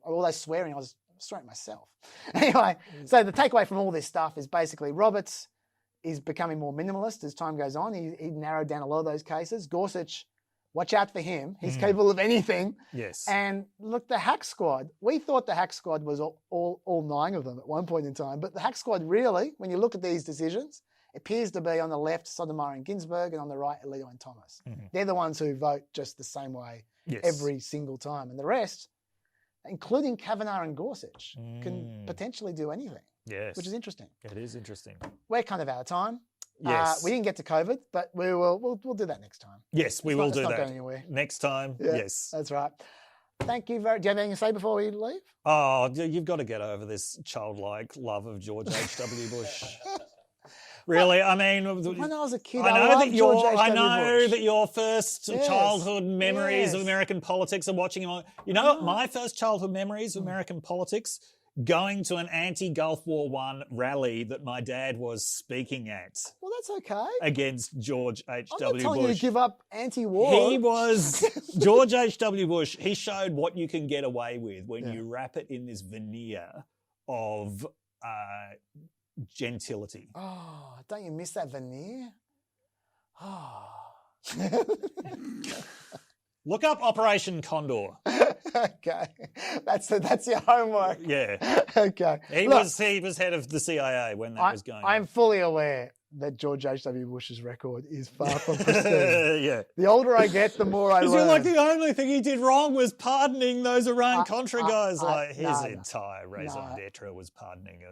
all that swearing, I was swearing myself. Anyway, so the takeaway from all this stuff is basically Roberts is becoming more minimalist as time goes on. He narrowed down a lot of those cases. Gorsuch, watch out for him. He's capable of anything. Yes. And look, the Hack Squad, we thought the Hack Squad was all 9 of them at one point in time, but the Hack Squad really, when you look at these decisions, appears to be on the left, Sotomayor and Ginsburg, and on the right, Alito and Thomas. They're the ones who vote just the same way every single time. And the rest, including Kavanaugh and Gorsuch, can potentially do anything. Yes. Which is interesting. It is interesting. We're kind of out of time. Yes. We didn't get to COVID, but we'll do that next time. Yes, we will do not that. Going anywhere. Next time, Yeah, yes. That's right. Thank you very much. Do you have anything to say before we leave? Oh, you've got to get over this childlike love of George H.W. Bush. Really, I mean, when I was a kid, I know that your first Yes. childhood memories of Yes. American politics are watching him on. You know what? My first childhood memories of American politics, going to an anti-Gulf War I rally that my dad was speaking at Well, that's okay. against George I'm H.W. not telling you Bush. to give up anti-war. He was George H.W. Bush. He showed what you can get away with when you wrap it in this veneer of gentility. Oh, don't you miss that veneer? Oh. Look up Operation Condor. Okay. That's your homework. Yeah. Okay. He was head of the CIA when that was going on. I'm fully aware that George H.W. Bush's record is far from pristine. Yeah. The older I get, the more I learn. You're like, the only thing he did wrong was pardoning those Iran-Contra guys. His entire raison d'etre was pardoning.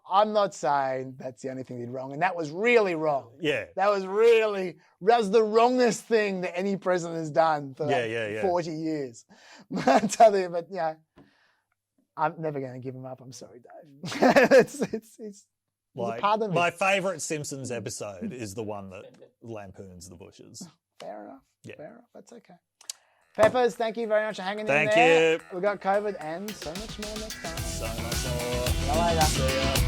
I'm not saying that's the only thing he did wrong, and that was really wrong. Yeah. That was the wrongest thing that any president has done for 40 years. But I'm never going to give him up. I'm sorry, Dave. it's Like, part of my favourite Simpsons episode is the one that lampoons the bushes. Fair enough. Yeah. Fair enough. That's okay. Peppers, thank you very much for hanging in there. Thank you. We got COVID and so much more next time. So much more. See you later. See ya.